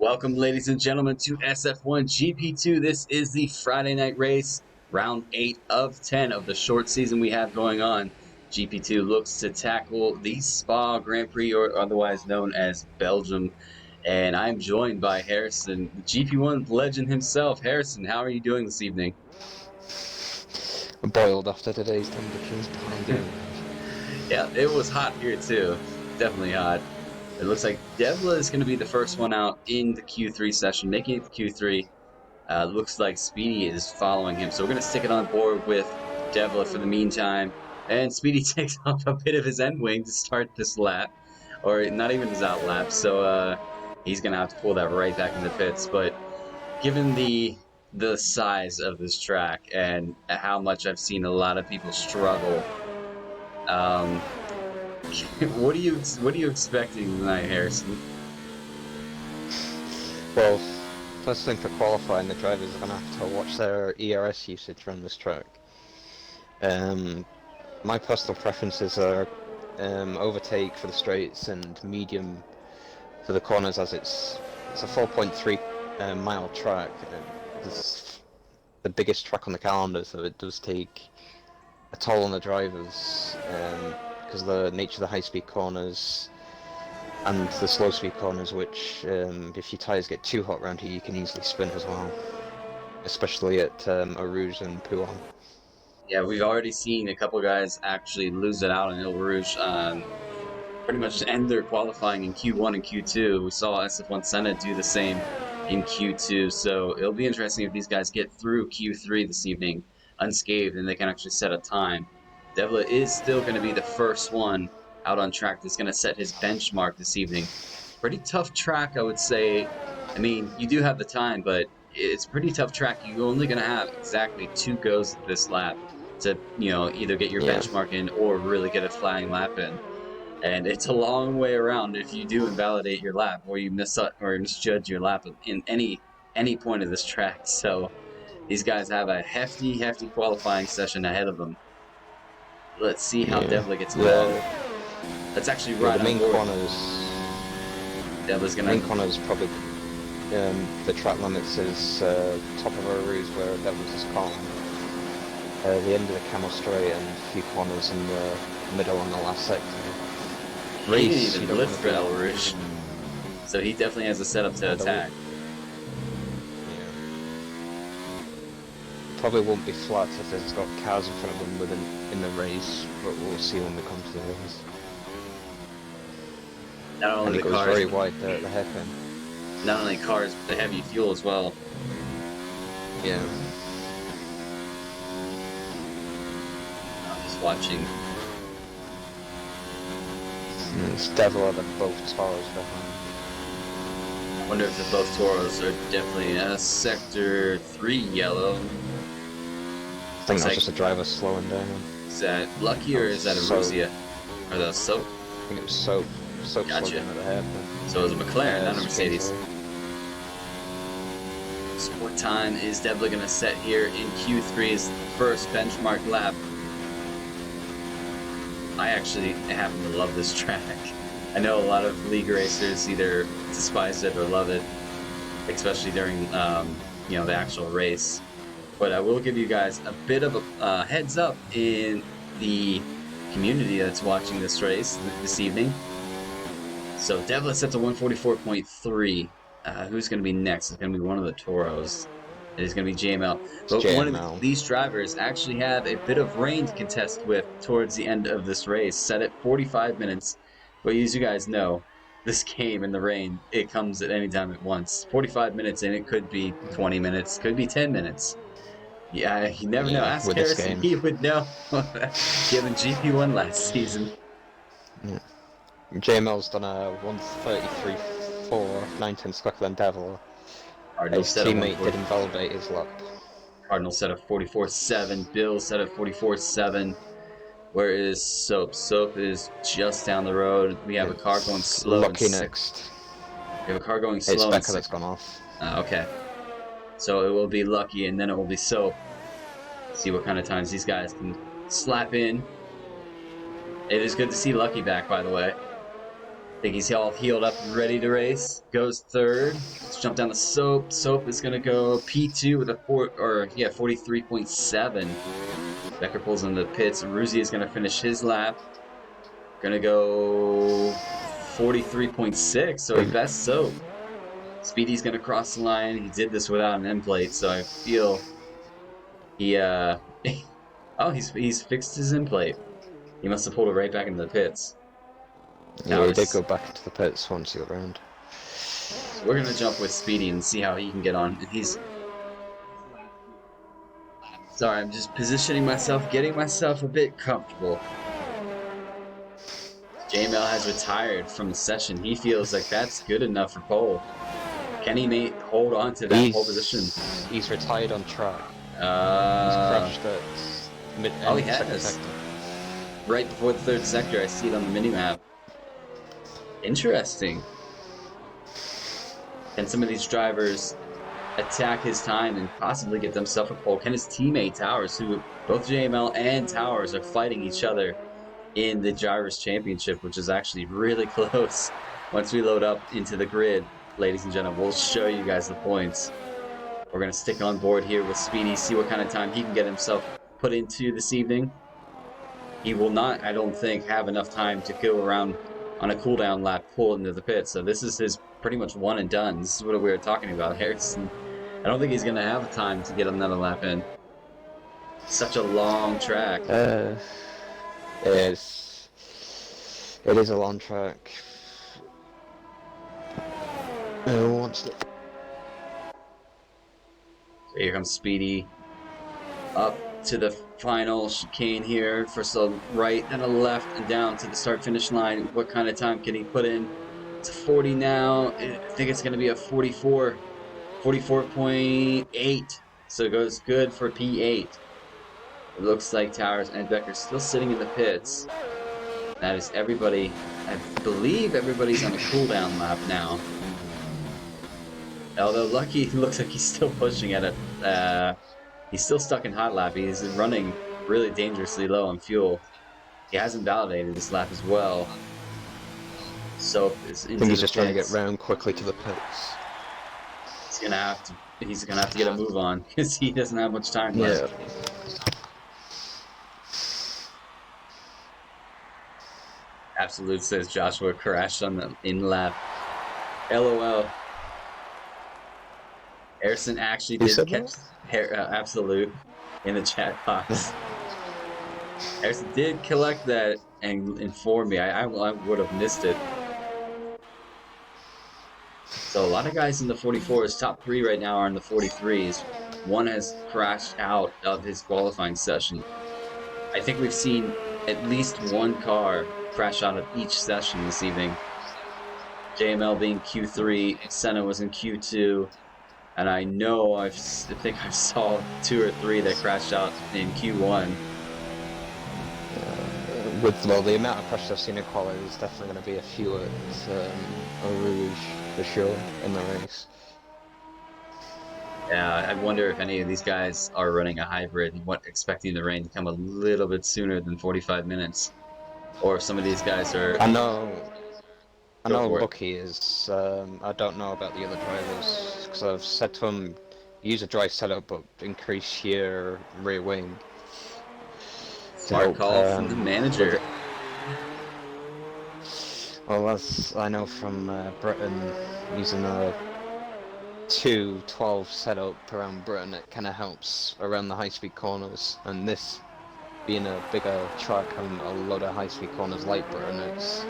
Welcome, ladies and gentlemen, to SF1 GP2. This is the Friday night race, round 8 of 10 of the short season we have going on. GP2 looks to tackle the Spa Grand Prix, or otherwise known as Belgium. And I'm joined by Harrison, the GP1 legend himself. Harrison, how are you doing this evening? I'm boiled after today's temperatures, but I'm doing Yeah, it was hot here too. Definitely hot. It looks like Devla is going to be the first one out in the Q3 session, making it to Q3. Looks like Speedy is following him, so we're going to stick it on board with Devla for the meantime. And Speedy takes off a bit of his end wing to start this lap, or not even his out lap, so he's going to have to pull that right back in the pits. But given the size of this track and how much I've seen a lot of people struggle, um, what are you expecting tonight, Harrison? well. First thing for qualifying, the drivers are going to have to watch their ERS usage around this track. My personal preferences are overtake for the straights and medium for the corners, as it's a 4.3 mile track. It's the biggest track on the calendar, so it does take a toll on the drivers because of the nature of the high-speed corners and the slow-speed corners, which if your tyres get too hot around here, you can easily spin as well, especially at Eau Rouge and Pouin. Yeah, we've already seen a couple guys actually lose it out in Eau Rouge. Pretty much end their qualifying in Q1 and Q2. We saw SF1 Senna do the same in Q2, so it'll be interesting if these guys get through Q3 this evening unscathed and they can actually set a time. Devla is still going to be the first one out on track that's going to set his benchmark this evening. Pretty tough track, I would say. I mean, you do have the time, but it's a pretty tough track. You're only going to have exactly 2 goes at this lap to, either get your Yeah, benchmark in or really get a flying lap in. And it's a long way around if you do invalidate your lap or you misjudge your lap in any point of this track. So these guys have a hefty qualifying session ahead of them. Let's see how yeah, Devla gets along. yeah. Let's actually Yeah, ride on board. Devla's the gonna. main corners probably the track limits is top of Eau Rouge where Devils is calm. The end of the Camel Straight and a few corners in the middle and the last sector. He didn't even lift for El Rouge, so he definitely has a setup to attack. Yeah. Probably won't be flat if there's got cars in front of him in the race, but we'll see when we come to the race. Not only And it the goes cars, very wide, the hairpin. not only cars, but the heavy fuel as well. Yeah. I'm just watching. It's Devil the both Taurus behind. I wonder if the both Toros are definitely sector 3 yellow. I think that's just a driver slowing down. Is that Lucky or is that Arusia? Are those Soap? I think it was Soap. Soap Gotcha. slowed down at the hairpin. So it was a McLaren, not a Mercedes. Sorry. So what time is Devla going to set here in Q3's first benchmark lap? I actually happen to love this track. I know a lot of league racers either despise it or love it, especially during the actual race. But I will give you guys a bit of a heads up in the community that's watching this race this evening. So Devla set to 144.3. Who's going to be next? It's going to be one of the Toros. It is going to be JML. But one of these drivers actually have a bit of rain to contest with towards the end of this race, set at 45 minutes. But as you guys know, this game in the rain, it comes at any time at once. 45 minutes and it could be 20 minutes, could be 10 minutes. Yeah, you never know. Ask Harrison, he would know, given GP1 last season. Yeah. JML's done a 133.4, 9/10 quicker than Devil. His teammate did invalidate his lap. Cardinal set at 44.7. Bill set at 44.7. Where is Soap? Soap is just down the road. We have a car going slow. Lucky next. We have a car going slow. It's Becca that's gone off. Okay. So it will be Lucky and then it will be Soap. See what kind of times these guys can slap in. It is good to see Lucky back, by the way. think he's all healed up and ready to race. Goes third. Let's jump down to Soap. Soap is gonna go P2 with a 43.7. Becker pulls into the pits. Ruzi is gonna finish his lap. Gonna go 43.6. So he bests Soap. Speedy's gonna cross the line. He did this without an end plate, so I feel he oh he's fixed his end plate. He must have pulled it right back into the pits. Yeah, he did go back into the pits once he got around. So we're gonna jump with Speedy and see how he can get on. He's sorry, I'm just positioning myself, getting myself a bit comfortable. JML has retired from the session. He feels like that's good enough for pole. Can he hold on to that pole position? He's retired on track. He's crashed at he has. Sector. Right before the third sector, I see it on the minimap. Interesting. Can some of these drivers attack his time and possibly get themselves a pole? Can his teammate Towers, who both JML and Towers are fighting each other in the Drivers' Championship, which is actually really close. Once we load up into the grid, ladies and gentlemen, we'll show you guys the points. We're going to stick on board here with Speedy, see what kind of time he can get himself put into this evening. He will not, I don't think, have enough time to go around on a cooldown lap, pull into the pit. So this is his pretty much one and done. This is what we were talking about, Harrison. I don't think he's going to have time to get another lap in. Such a long track. It is a long track. So here comes Speedy up to the final chicane here. First a right, then a left, and down to the start-finish line. What kind of time can he put in? It's 40 now. I think it's going to be a 44.8. So it goes good for P8. It looks like Towers and Becker still sitting in the pits. That is everybody. I believe everybody's on a cooldown lap now. Although Lucky looks like he's still pushing at it. He's still stuck in hot lap. He's running really dangerously low on fuel. He hasn't validated this lap as well. So I think he's just trying to get round quickly to the pits. He's gonna have to get a move on because he doesn't have much time left. Absolute says Joshua crashed on the in lap. LOL. Harrison actually did catch Absolute in the chat box. Harrison did collect that and inform me. I would have missed it. So a lot of guys in the 44s, top 3 right now are in the 43s. One has crashed out of his qualifying session. I think we've seen at least one car crash out of each session this evening. JML being Q3, Senna was in Q2, and I know I think I saw 2 or 3 that crashed out in Q1. With the amount of crashes I've seen in quality, there's definitely going to be a few at Rouge for sure in the race. Yeah, I wonder if any of these guys are running a hybrid and expecting the rain to come a little bit sooner than 45 minutes. Or if some of these guys are... I know Lucky is, I don't know about the other drivers, because I've said to him, use a dry setup, but increase your rear wing. Smart call from the manager. Well, as I know from Britain, using a 212 setup around Britain, it kind of helps around the high-speed corners, and this being a bigger track and a lot of high-speed corners like Britain, it's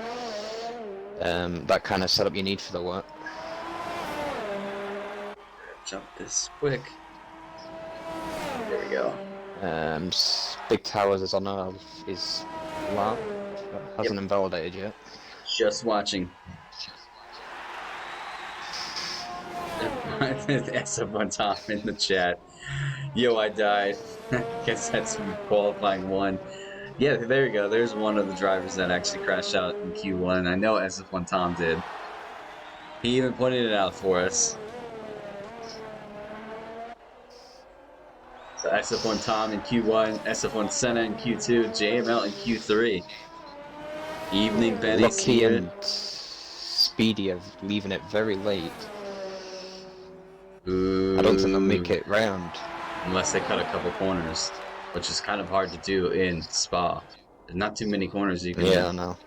that kind of setup you need for the work. Jump this quick. There we go. Big Towers is on his lap, hasn't invalidated yet. Just watching. SF1 Tom in the chat. Yo, I died. Guess that's qualifying 1. Yeah, there you go. There's one of the drivers that actually crashed out in Q1. I know SF1 Tom did. He even pointed it out for us. So SF1 Tom in Q1, SF1 Senna in Q2, JML in Q3. Evening Benny's here. Speedy of leaving it very late. Ooh. I don't think they'll make it round. Unless they cut a couple corners, which is kind of hard to do in Spa. There's not too many corners you can. Yeah, I know.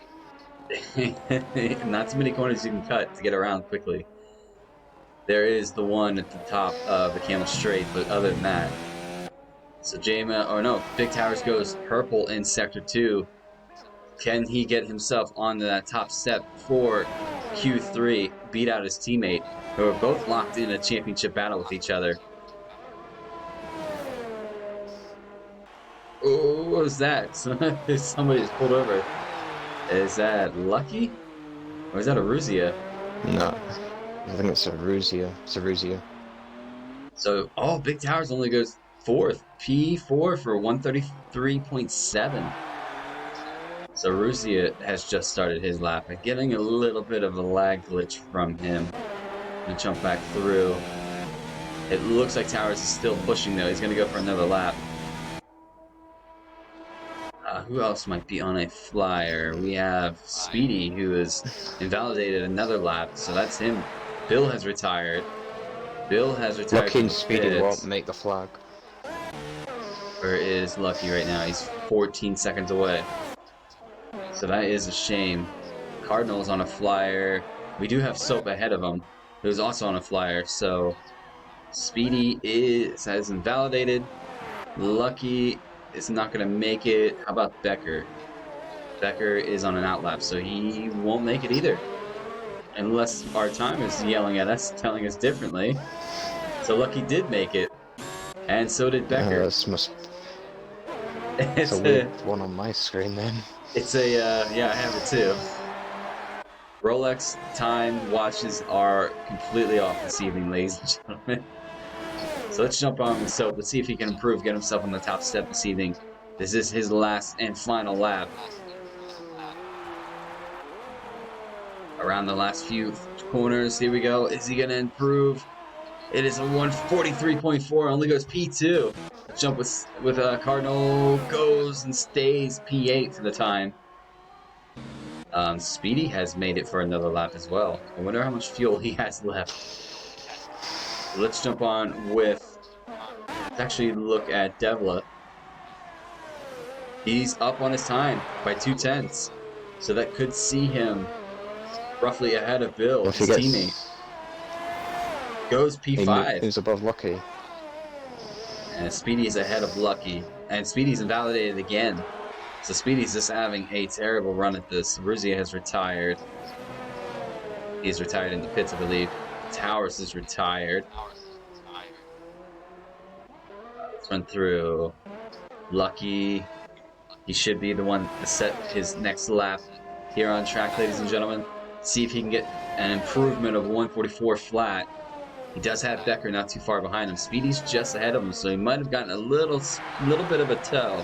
Not too many corners you can cut to get around quickly. There is the one at the top of the Camel Straight, but other than that. So Big Towers goes purple in Sector 2. Can he get himself onto that top step for Q3, beat out his teammate, who are both locked in a championship battle with each other? Oh, what was that? Somebody's pulled over. Is that Lucky? Or is that Aruzia? No, I think it's Aruzia. It's Aruzia. So, Big Towers only goes fourth. P4 for 133.7. So Aruzia has just started his lap, getting a little bit of a lag glitch from him. Gonna jump back through. It looks like Towers is still pushing though. He's gonna go for another lap. Who else might be on a flyer? We have Speedy, who has invalidated another lap, so that's him. Bill has retired. Lucky and Speedy won't make the flag. Where is Lucky right now? He's 14 seconds away. So that is a shame. Cardinal's on a flyer. We do have Soap ahead of him, who's also on a flyer, so Speedy has invalidated. Lucky is not going to make it. How about Becker? Becker is on an outlap, so he won't make it either. Unless our time is yelling at us, telling us differently. So Lucky did make it. And so did Becker. It's a weird one on my screen then. It's yeah, I have it too. Rolex time watches are completely off this evening, ladies and gentlemen. So let's jump on with Soap. Let's see if he can improve, get himself on the top step this evening. This is his last and final lap. Around the last few corners, here we go. Is he going to improve? It is a 143.4, only goes P2. Jump with Cardinal, goes and stays P8 for the time. Speedy has made it for another lap as well. I wonder how much fuel he has left. Let's jump on with, let's actually look at Devla. He's up on his time by 2/10. So that could see him roughly ahead of Bill, his teammate. Goes P5. He's above Lucky. And Speedy's ahead of Lucky. And Speedy's invalidated again. So Speedy's just having a terrible run at this. Ruzia has retired. He's retired in the pits, I believe. Towers is retired. Let's run through Lucky. He should be the one to set his next lap here on track, ladies and gentlemen. See if he can get an improvement of 144 flat. He does have Becker not too far behind him. Speedy's just ahead of him, so he might have gotten a little bit of a toe.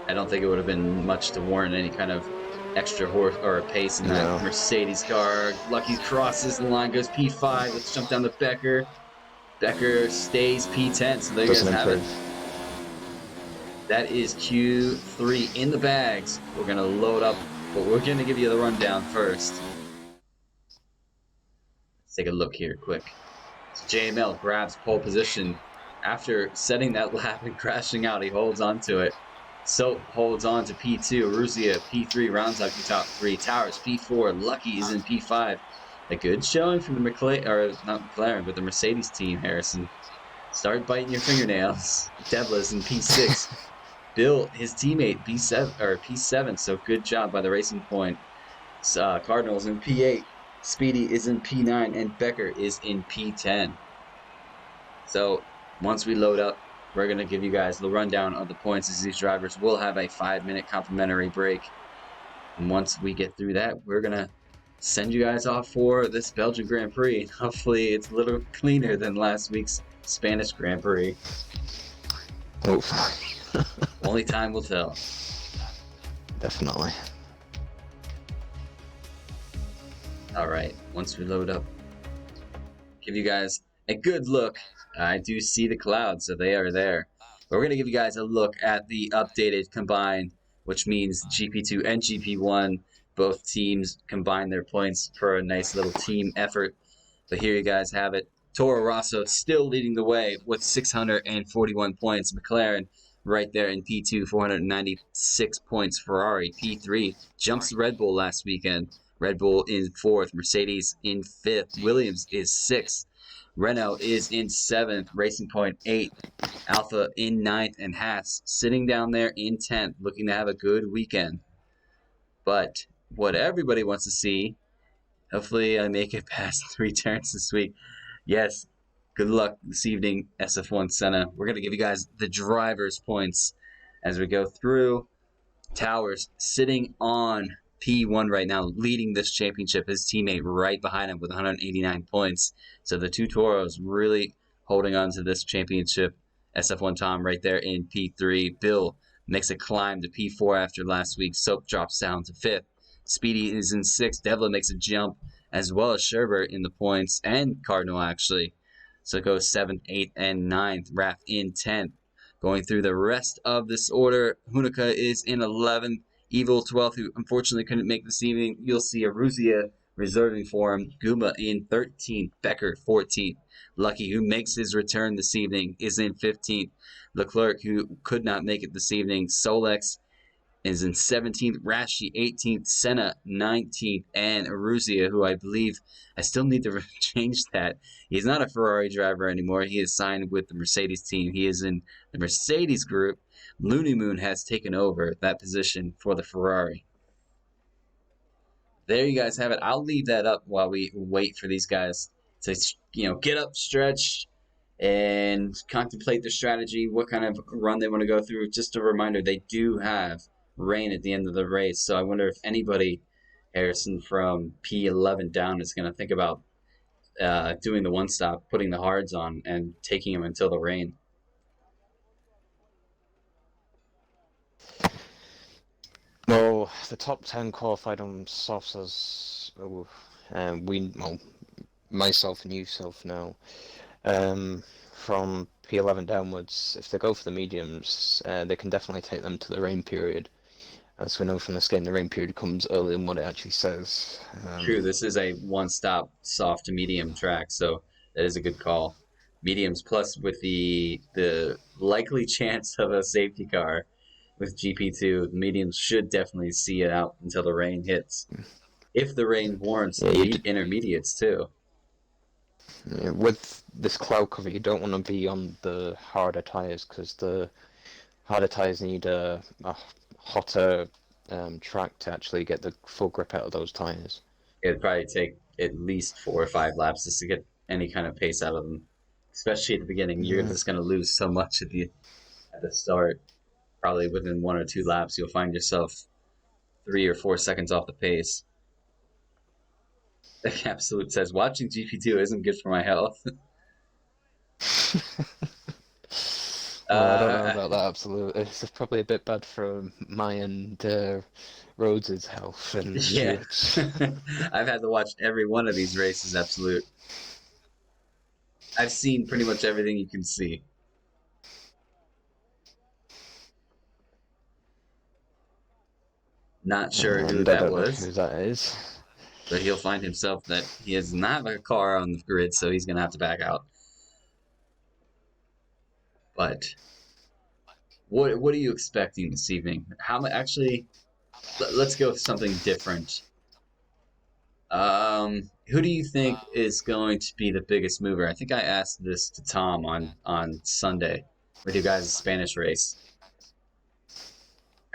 I don't think it would have been much to warrant any kind of extra horse or pace in that Mercedes car. Lucky crosses the line, goes P5. Let's jump down to Becker. Becker stays P10, so there you guys have it. That is Q3 in the bags. We're going to load up, but we're going to give you the rundown first. Let's take a look here quick. So JML grabs pole position. After setting that lap and crashing out, he holds on to it. Soap holds on to P2. Aruzia P3 rounds out the top three. Towers P4. Lucky is in P5. A good showing from the McLaren, but the Mercedes team, Harrison. Start biting your fingernails. Devla's in P6. Bill, his teammate, P7, so good job by the Racing Point. Cardinals in P8. Speedy is in P9, and Becker is in P10. So once we load up, we're going to give you guys the rundown of the points as these drivers will have a 5-minute complimentary break. And once we get through that, we're going to send you guys off for this Belgian Grand Prix. Hopefully it's a little cleaner than last week's Spanish Grand Prix. Hopefully. Only time will tell. Definitely. All right, once we load up, give you guys a good look. I do see the clouds, so they are there. But we're going to give you guys a look at the updated combined, which means GP2 and GP1 Both teams combined their points for a nice little team effort. But here you guys have it. Toro Rosso still leading the way with 641 points. McLaren right there in P2, 496 points. Ferrari, P3, jumps Red Bull last weekend. Red Bull in 4th. Mercedes in 5th. Williams is 6th. Renault is in 7th. Racing Point 8th. Alpha in 9th. And Haas sitting down there in 10th, looking to have a good weekend. But what everybody wants to see, hopefully I make it past 3 turns this week. Yes, good luck this evening, SF1 Senna. We're going to give you guys the driver's points as we go through. Towers sitting on P1 right now, leading this championship. His teammate right behind him with 189 points. So the two Toros really holding on to this championship. SF1 Tom right there in P3. Bill makes a climb to P4 after last week. Soap drops down to 5th. Speedy is in 6th. Devlin makes a jump, as well as Sherbert in the points, and Cardinal actually. So it goes 7th, 8th, and 9th. Raph in 10th. Going through the rest of this order, Hunica is in 11th. Evil 12th, who unfortunately couldn't make this evening. You'll see Aruzia reserving for him. Guma in 13th. Becker 14th. Lucky, who makes his return this evening, is in 15th. Leclerc, who could not make it this evening. Solex is in 17th, Rashi 18th, Senna 19th, and Aruzia, who I believe I still need to change that. He's not a Ferrari driver anymore. He is signed with the Mercedes team. He is in the Mercedes group. Looney Moon has taken over that position for the Ferrari. There you guys have it. I'll leave that up while we wait for these guys to, get up, stretch, and contemplate their strategy, what kind of run they want to go through. Just a reminder, they do have rain at the end of the race, so I wonder if anybody, Harrison, from P11 down is going to think about doing the one stop, putting the hards on, and taking them until the rain. Well, the top 10 qualified on softs as myself and yourself now. From P11 downwards, if they go for the mediums, they can definitely take them to the rain period. As we know from this game, the rain period comes earlier than what it actually says. True, this is a one-stop soft to medium track, so that is a good call. Mediums plus with the likely chance of a safety car with GP2, the mediums should definitely see it out until the rain hits. If the rain warrants intermediates too. Yeah, with this cloud cover, you don't want to be on the harder tires because the harder tires need a hotter track to actually get the full grip out of those tires. It'd probably take at least 4 or 5 laps just to get any kind of pace out of them. Especially at the beginning, you're just going to lose so much at the start. Probably within 1 or 2 laps, you'll find yourself 3 or 4 seconds off the pace. Absolute says watching GP2 isn't good for my health. I don't know about that. Absolutely, it's probably a bit bad for my and Rhodes' health and yeah. I've had to watch every one of these races. Absolute. I've seen pretty much everything you can see. Not sure who that was. Who that is. But he'll find himself that he does not have a car on the grid, so he's going to have to back out. But what are you expecting this evening? Let's go with something different. Who do you think is going to be the biggest mover? I think I asked this to Tom on Sunday with you guys' Spanish race.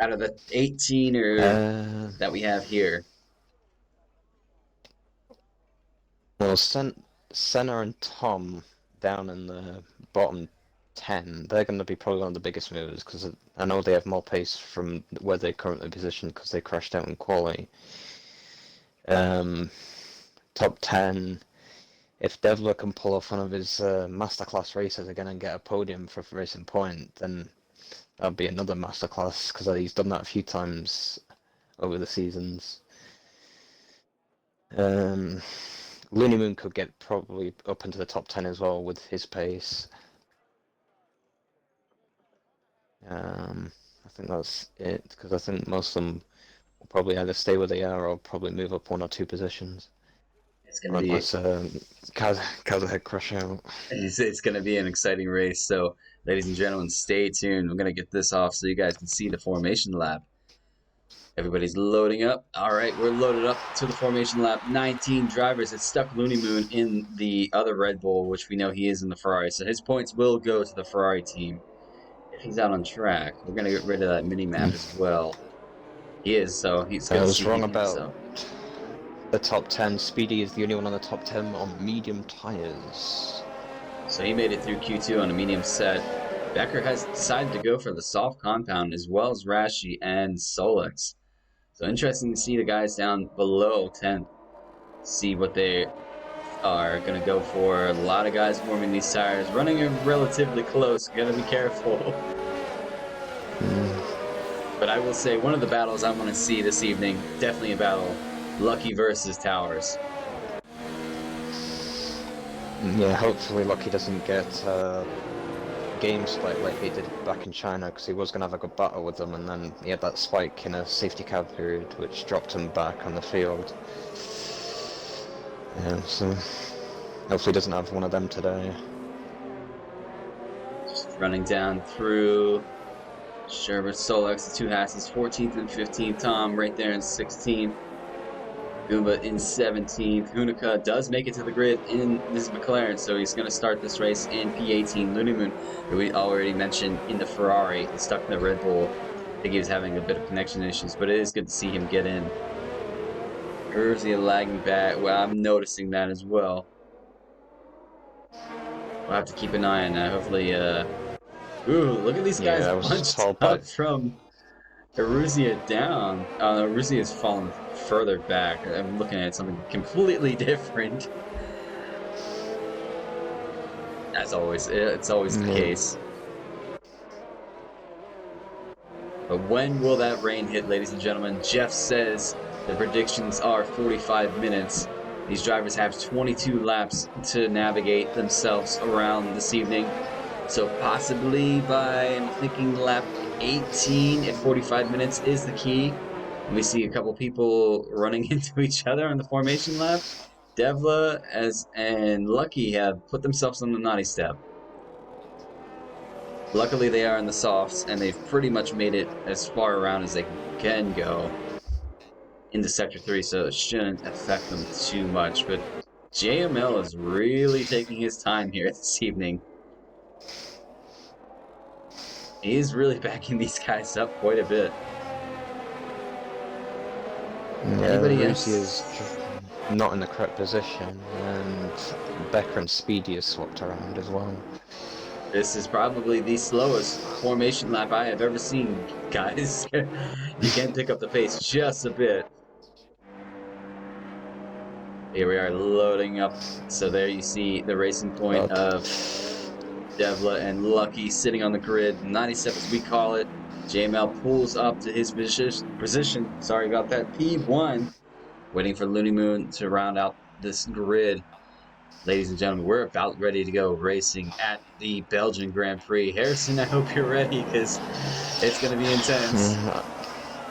Out of the 18 that we have here. Well, Senna and Tom down in the bottom 10, they're going to be probably one of the biggest movers because I know they have more pace from where they're currently positioned because they crashed out in quali. Top 10, if Devler can pull off one of his masterclass races again and get a podium for Racing Point, then that'll be another masterclass because he's done that a few times over the seasons. Looney Moon could get probably up into the top 10 as well with his pace. I think that's it because I think most of them will probably either stay where they are or probably move up 1 or 2 positions. It's gonna be Unless Kazahek crush out. it's gonna be an exciting race. So, ladies and gentlemen, stay tuned. I'm gonna get this off so you guys can see the formation lap. Everybody's loading up. All right, we're loaded up to the formation lap. 19 drivers. It's stuck Looney Moon in the other Red Bull, which we know he is in the Ferrari. So his points will go to the Ferrari team. If he's out on track, we're going to get rid of that mini-map as well. He is, so he's going I to was see wrong him, about so. the top 10. Speedy is the only one on the top 10 on medium tyres. So he made it through Q2 on a medium set. Becker has decided to go for the soft compound as well as Rashi and Solex. So interesting to see the guys down below 10. See what they are going to go for. A lot of guys warming these tires. Running relatively close. Got to be careful. But I will say one of the battles I want to see this evening, definitely a battle. Lucky versus Towers. Yeah, hopefully Lucky doesn't get game spike like he did back in China, because he was going to have a good battle with them, and then he had that spike in a safety car period which dropped him back on the field. Yeah, so hopefully he doesn't have one of them today. Just running down through Sherbert, Solex, the 2 Hasses, 14th and 15th. Tom right there in 16th. Goomba in 17th. Hunica does make it to the grid in this McLaren, so he's going to start this race in P18. Looney Moon, who we already mentioned in the Ferrari, is stuck in the Red Bull. I think he was having a bit of connection issues, but it is good to see him get in. Urzia lagging back. Well, I'm noticing that as well. We'll have to keep an eye on that. Hopefully, ooh, look at these guys bunched up from Eruzia down. Eruzia has fallen further back. I'm looking at something completely different. As always, it's always the case. But when will that rain hit, ladies and gentlemen? Jeff says the predictions are 45 minutes. These drivers have 22 laps to navigate themselves around this evening. So possibly by, I'm thinking, lap 18 at 45 minutes is the key. And we see a couple people running into each other on the formation lap. Devla and Lucky have put themselves on the naughty step. Luckily, they are in the softs, and they've pretty much made it as far around as they can go into Sector 3, so it shouldn't affect them too much. But JML is really taking his time here this evening. He's really backing these guys up quite a bit. Yeah, Anybody Rusi else? is not in the correct position, and Becker and Speedy is swapped around as well. This is probably the slowest formation lap I have ever seen, guys. You can pick up the pace just a bit. Here we are loading up. So there you see the racing point of Devla and Lucky sitting on the grid. 97 as we call it. JML pulls up to his position. Sorry about that. P1. Waiting for Looney Moon to round out this grid. Ladies and gentlemen, we're about ready to go racing at the Belgian Grand Prix. Harrison, I hope you're ready, because it's going to be intense.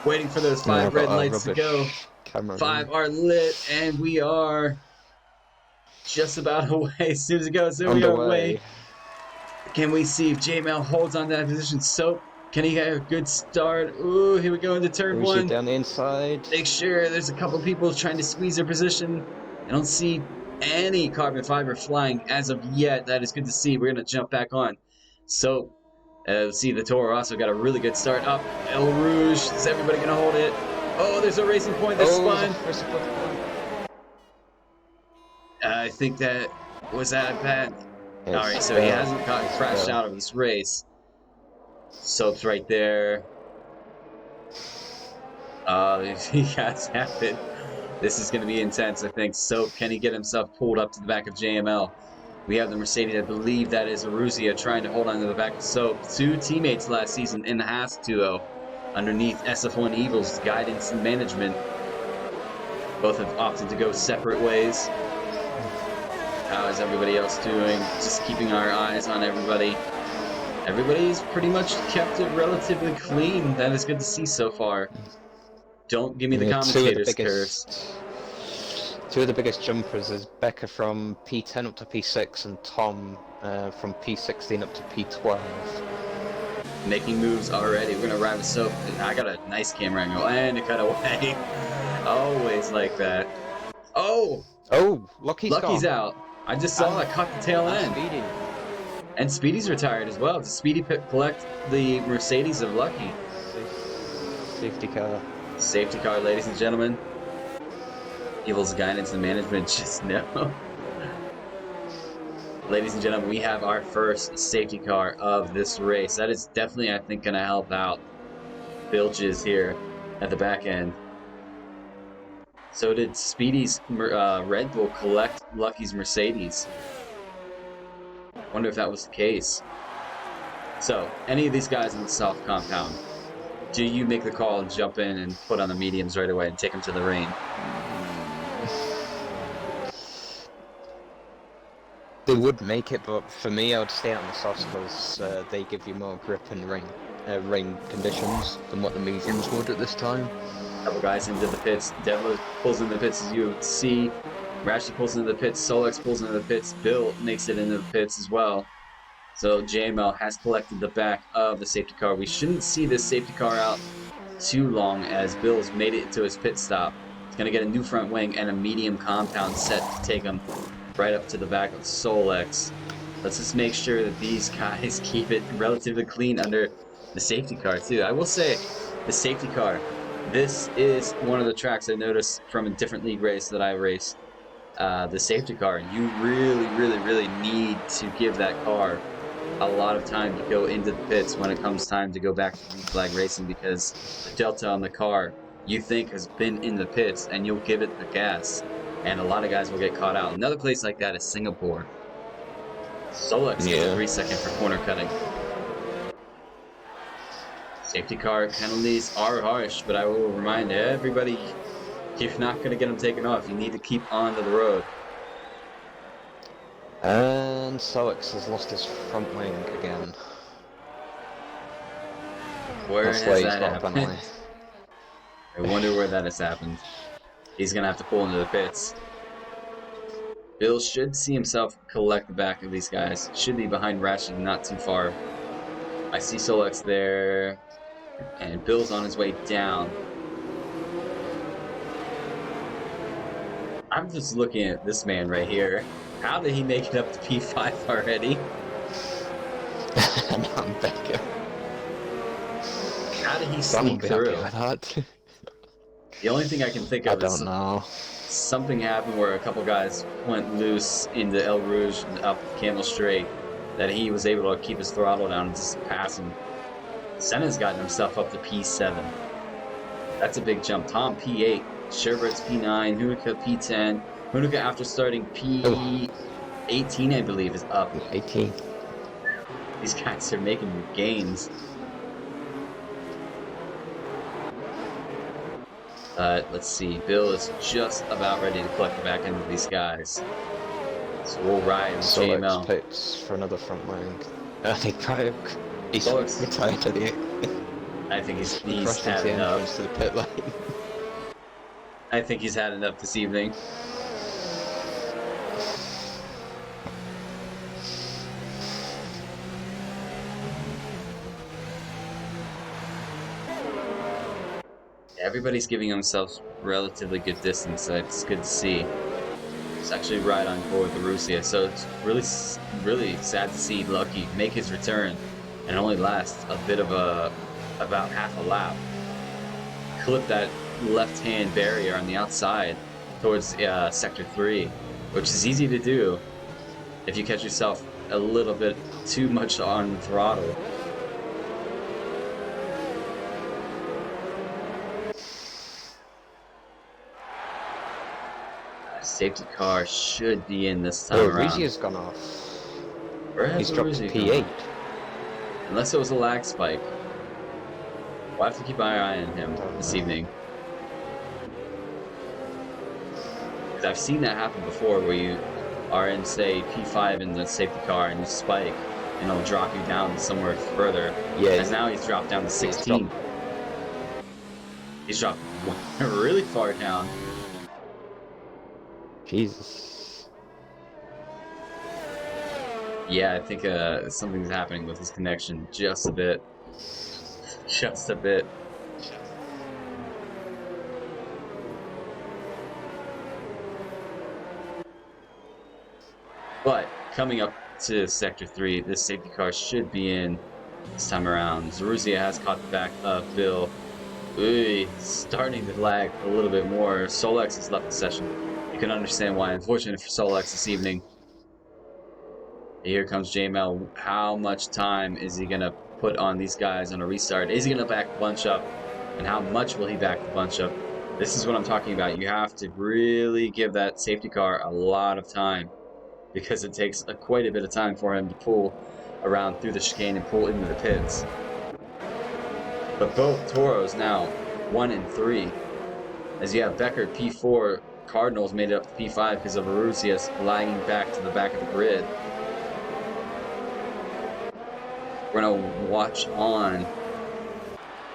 Waiting for those 5 red lights to go. 5 are lit, and we are just about away. As soon as it goes, there we are away. Can we see if JML holds on to that position? So, can he get a good start? Ooh, here we go into turn 1. Down the inside. Make sure there's a couple people trying to squeeze their position. I don't see any carbon fiber flying as of yet. That is good to see. We're going to jump back on. So, see, the Toro also got a really good start up. El Rouge, is everybody going to hold it? Oh, there's a racing point that's spun. I think that was that bad. All right, so he hasn't crashed out of this race. Soap's right there. He has happened. This is going to be intense, I think. Soap, can he get himself pulled up to the back of JML? We have the Mercedes, I believe that is Eruzia trying to hold on to the back of Soap. 2 teammates last season in the Haas duo underneath SF1 Evil's guidance and management. Both have opted to go separate ways. How is everybody else doing? Just keeping our eyes on everybody. Everybody's pretty much kept it relatively clean. That is good to see so far. Don't give me the Yeah, commentator's curse. Two of the biggest jumpers is Becca from P10 up to P6 and Tom from P16 up to P12. Making moves already. We're gonna ride with soap. I got a nice camera angle and a cutaway. Always like that. Oh, Oh, Lucky's Lucky's gone. out. I just saw it. Caught the tail end. Speedy. And Speedy's retired as well. Does Speedy collect the Mercedes of Lucky? Safety car. Safety car, ladies and gentlemen. Evil's guidance and management just know. Ladies and gentlemen, we have our first safety car of this race. That is definitely, I think, going to help out Bilges here at the back end. So did Speedy's Red Bull collect Lucky's Mercedes? Wonder if that was the case. So, any of these guys in the South compound, do you make the call and jump in and put on the mediums right away and take them to the rain? They would make it, but for me, I would stay on the softs because they give you more grip and rain conditions than what the mediums would at this time. Couple guys into the pits. Devil pulls into the pits as you see. Rashy pulls into the pits. Solex pulls into the pits. Bill makes it into the pits as well. So JML has collected the back of the safety car. We shouldn't see this safety car out too long as Bill's made it to his pit stop. He's going to get a new front wing and a medium compound set to take him right up to the back of Solex. Let's just make sure that these guys keep it relatively clean under the safety car too. I will say, the safety car, this is one of the tracks I noticed from a different league race that I raced. The safety car, you really need to give that car a lot of time to go into the pits when it comes time to go back to green flag racing, because the delta on the car you think has been in the pits and you'll give it the gas and a lot of guys will get caught out. Another place like that is Singapore. Solex gets a 3-second for corner cutting. Safety car penalties are harsh, but I will remind everybody, you're not going to get them taken off. You need to keep onto the road. And Solex has lost his front wing again. Where That's has why he's that got a happened? penalty. I wonder where that has happened. He's going to have to pull into the pits. Bill should see himself collect the back of these guys. Should be behind Ratchet, not too far. I see Solex there. And Bill's on his way down. I'm just looking at this man right here. How did he make it up to P5 already? Not Becca. How did he sneak through? The only thing I can think of is something happened where a couple guys went loose into El Rouge and up Camel Straight, that he was able to keep his throttle down and just pass him. Senna's gotten himself up to P7. That's a big jump. Tom P8, Sherbert's P9, Hunica P10. Hunica, after starting P18, I believe, is up. 18. These guys are making gains. Let's see. Bill is just about ready to collect the back end of these guys. So we'll ride with JML. Pits for another front wing. I think he's retired to the. I think he's had enough. To the pit lane. I think he's had enough this evening. Everybody's giving themselves relatively good distance, so it's good to see. It's actually right on board the Russia, so it's really sad to see Lucky make his return and only last a bit of about half a lap. Clip that left-hand barrier on the outside towards Sector 3, which is easy to do if you catch yourself a little bit too much on the throttle. Safety car should be in this time around. Rizzi's gone off. He's dropped to P8. Unless it was a lag spike. We'll have to keep our eye on him this evening. Because I've seen that happen before, where you are in, say, P5 in the safety car and you spike, and it'll drop you down somewhere further. Yeah. As now he's dropped down to 16. He's dropped really far down. Jesus. Yeah, I think something's happening with his connection just a bit. Just a bit. But coming up to Sector 3, this safety car should be in this time around. Zaruzia has caught the back of Bill. Ooh, starting to lag a little bit more. Solex has left the session. You can understand why. Unfortunate for Solex this evening. Here comes JML. How much time is he going to put on these guys on a restart? Is he going to back the bunch up? And how much will he back the bunch up? This is what I'm talking about. You have to really give that safety car a lot of time, because it takes quite a bit of time for him to pull around through the chicane and pull into the pits. But both Toros now 1 and 3. As you have Becker P4, Cardinals made it up to P5 because of Arusias lagging back to the back of the grid. We're going to watch on,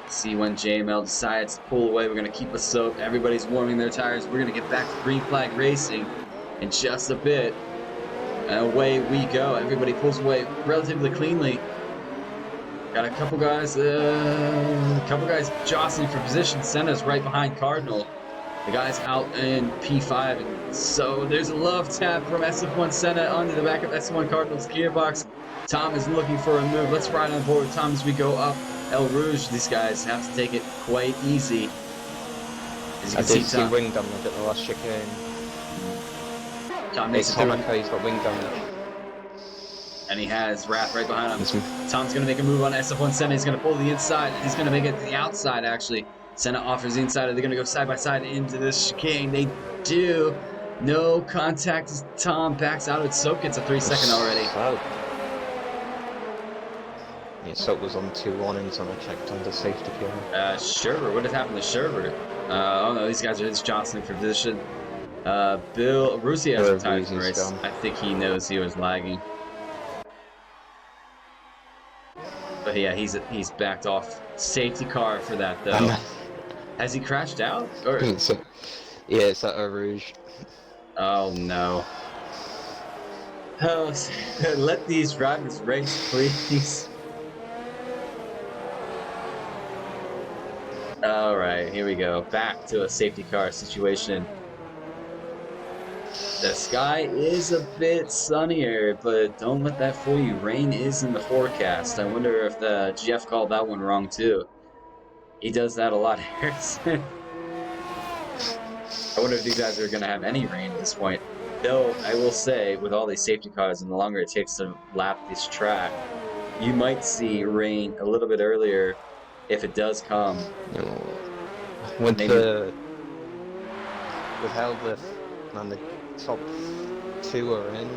see when JML decides to pull away. We're going to keep us soaked. Everybody's warming their tires. We're going to get back to green flag racing in just a bit. And away we go. Everybody pulls away relatively cleanly. Got a couple guys jostling for position. Senna's right behind Cardinal. The guy's out in P5, and so there's a love tap from SF1 Senna onto the back of S1 Cardinal's gearbox. Tom is looking for a move. Let's ride on board Tom as we go up El Rouge. These guys have to take it quite easy. As you can see wing damage at the last chicane. Tom makes it through. He's got wing damage. And he has Wrath right behind him. Tom's going to make a move on SF1 Senna. He's going to pull the inside. He's going to make it to the outside, actually. Senna offers the inside. They're going to go side by side into this chicane. They do. No contact as Tom backs out of it. Soap gets a 3-second already. Wow. Yeah, Soap was on 2 warnings when I checked on the safety car. Sherber. What had happened to Sherber? Oh no, these guys are just jostling for position. Bill Rusi has a time to race. I think he knows he was lagging. But yeah, he's backed off. Safety car for that though. Has he crashed out? Or yeah, it's at Eau Rouge. Oh no. Oh, let these drivers race, please. All right, here we go. Back to a safety car situation. The sky is a bit sunnier, but don't let that fool you. Rain is in the forecast. I wonder if the GF called that one wrong too. He does that a lot, Harrison. I wonder if these guys are going to have any rain at this point. Though, I will say, with all these safety cars and the longer it takes to lap this track, you might see rain a little bit earlier if it does come. With the Helveth and the top 2 are in.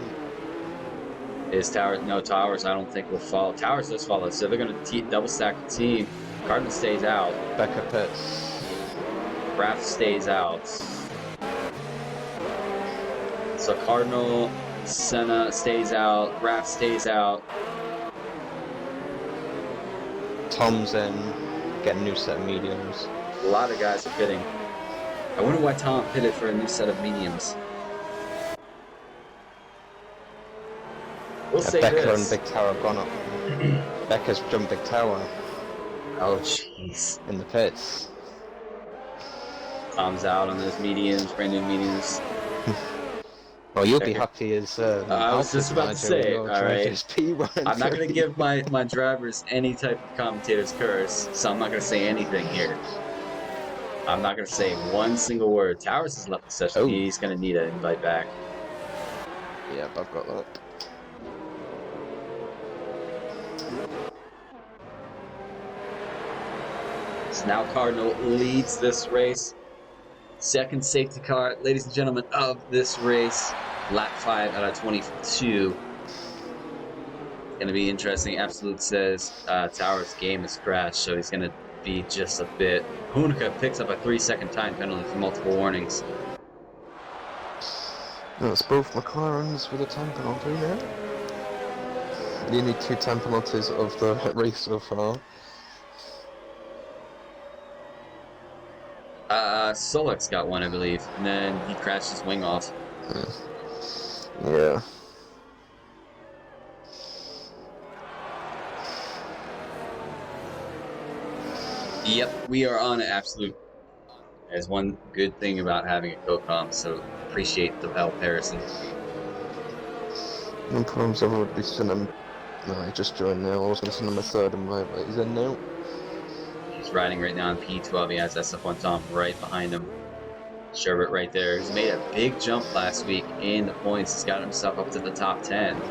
Is Towers? No, Towers I don't think will follow. Towers does follow, so they're going to double stack the team. Cardinal stays out. Becker pits. Raph stays out. So Cardinal, Senna stays out. Raph stays out. Tom's in. Get a new set of mediums. A lot of guys are pitting. I wonder why Tom pitted for a new set of mediums. We'll say Becker this. and Big Tower have gone up. Becker's jumped Big Tower. Oh, jeez. In the pits. Tom's out on those mediums, brand new mediums. Well, you'll be happy as I was just about to say, alright. I'm not going to give my drivers any type of commentator's curse, so I'm not going to say anything here. I'm not going to say one single word. Towers has left the session. Oh. He's going to need an invite back. Yep, I've got that. So now Cardinal leads this race. Second safety car, ladies and gentlemen, of this race. Lap 5 out of 22. Going to be interesting. Absolute says Towers' game has crashed, so he's going to be just a bit. Hunica picks up a 3-second time penalty for multiple warnings. That's both McLarens with a time penalty now. You need 2 time penalties of the race so far. Solek's got one, I believe, and then he crashed his wing off. Yeah. Yep, we are on absolute. There's one good thing about having a co-com, so appreciate the help, Harrison. No problems, I've already sent him. No, I just joined now. I was going to send him a third invite, but he's in now. He's riding right now in P12. He has SF1 Tom right behind him. Sherbert right there. He's made a big jump last week in the points. He's got himself up to the top 10.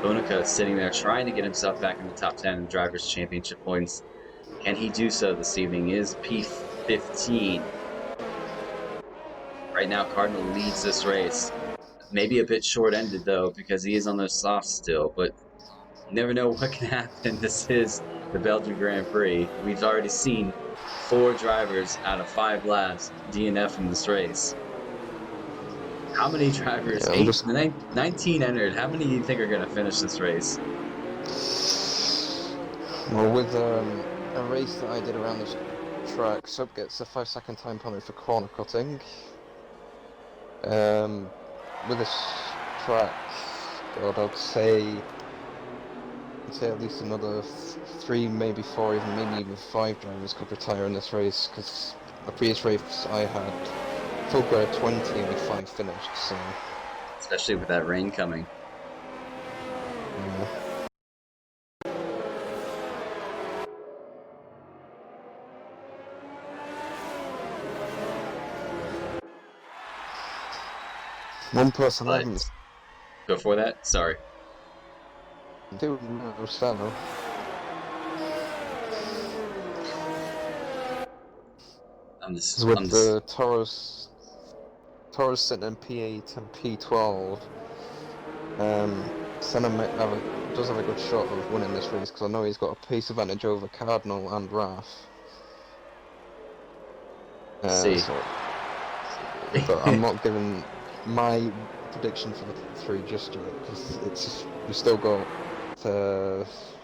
Bonica sitting there trying to get himself back in the top 10 in Drivers' Championship points. Can he do so this evening? He is P15. Right now, Cardinal leads this race. Maybe a bit short-ended, though, because he is on those softs still, but you never know what can happen. This is the Belgian Grand Prix. We've already seen 4 drivers out of 5 laps DNF in this race. How many drivers? Yeah, 19 entered. How many do you think are going to finish this race? Well, with a race that I did around this track, Sub gets a 5-second time penalty for corner cutting. With this track, God, I'd say at least another 3, maybe 4, maybe even 5 drivers could retire in this race, because the previous race I had full grade 20 and only 5 finished, so... Especially with that rain coming. Yeah. One person I haven't... Before that? Sorry. Dude, no, Sano. The Taurus sitting in P8 and P12, Senna does have a good shot of winning this race, because I know he's got a pace advantage over Cardinal and Raph. See. But I'm not giving my prediction for the 3 just yet, because we still got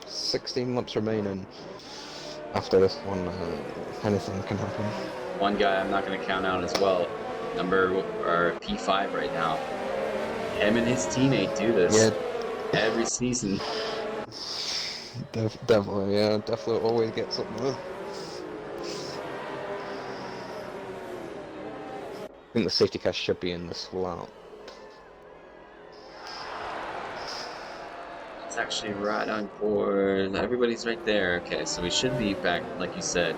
16 laps remaining after this one. Anything can happen. One guy I'm not going to count out as well, P5 right now. Him and his teammate do this every season. Definitely always get something. I think the safety car should be in this lap. It's actually right on board. Everybody's right there. Okay, so we should be back, like you said.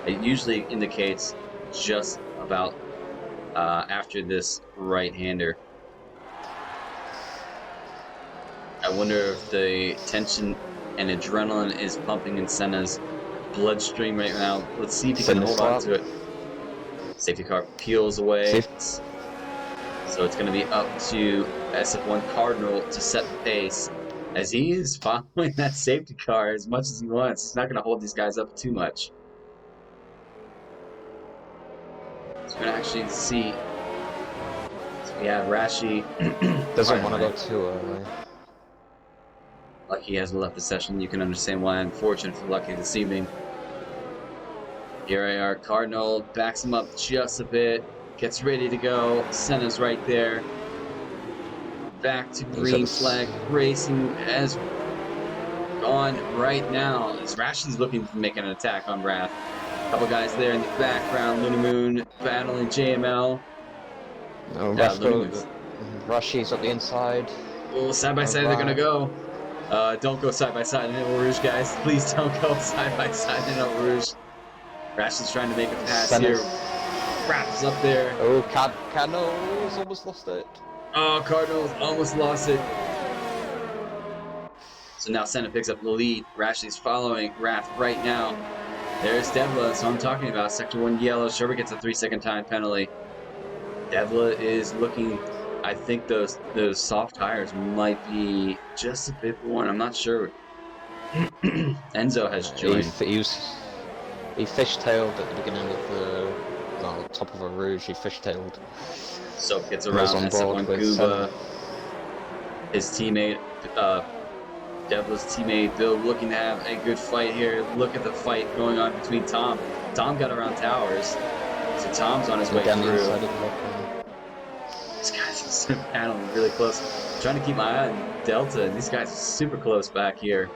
It usually indicates just about after this right-hander. I wonder if the tension and adrenaline is pumping in Senna's bloodstream right now. Let's see if he can hold on to it. Safety car peels away. So it's going to be up to SF1 Cardinal to set the pace, as he is following that safety car as much as he wants. He's not going to hold these guys up too much. So we're going to actually see. So we have Rashi. Doesn't want to go too early. Lucky hasn't left the session. You can understand why I'm fortunate for Lucky this evening. Here they are. Cardinal backs him up just a bit. Gets ready to go. Senna's right there. Back to green flag racing as on right now. As Rashi's looking to make an attack on Wrath. A couple guys there in the background. Luna Moon battling JML. No, Rashi's at the inside. Oh, side by side they're gonna go. Don't go side by side in El Rouge, guys. Please don't go side by side in El Rouge. Rashi's trying to make a pass here. Wrath's up there. Oh, Cardinal's almost lost it. Oh, Cardinals almost lost it. So now Senna picks up the lead. Rashley's following Wrath right now. There's Devla, so I'm talking about Sector 1 yellow. Sherbert gets a 3-second time penalty. Devla is looking, I think those soft tires might be just a bit worn. I'm not sure. Enzo has joined. He fishtailed at the beginning of the top of a Rouge. He fishtailed. So gets around SF1 Kuba. His teammate, Devla's teammate, Bill, looking to have a good fight here. Look at the fight going on between Tom. Tom got around Towers. So So Tom's on his way Again, the through. inside of the lock. These guys are paneling really close. I'm trying to keep my eye on Delta, and these guys are super close back here.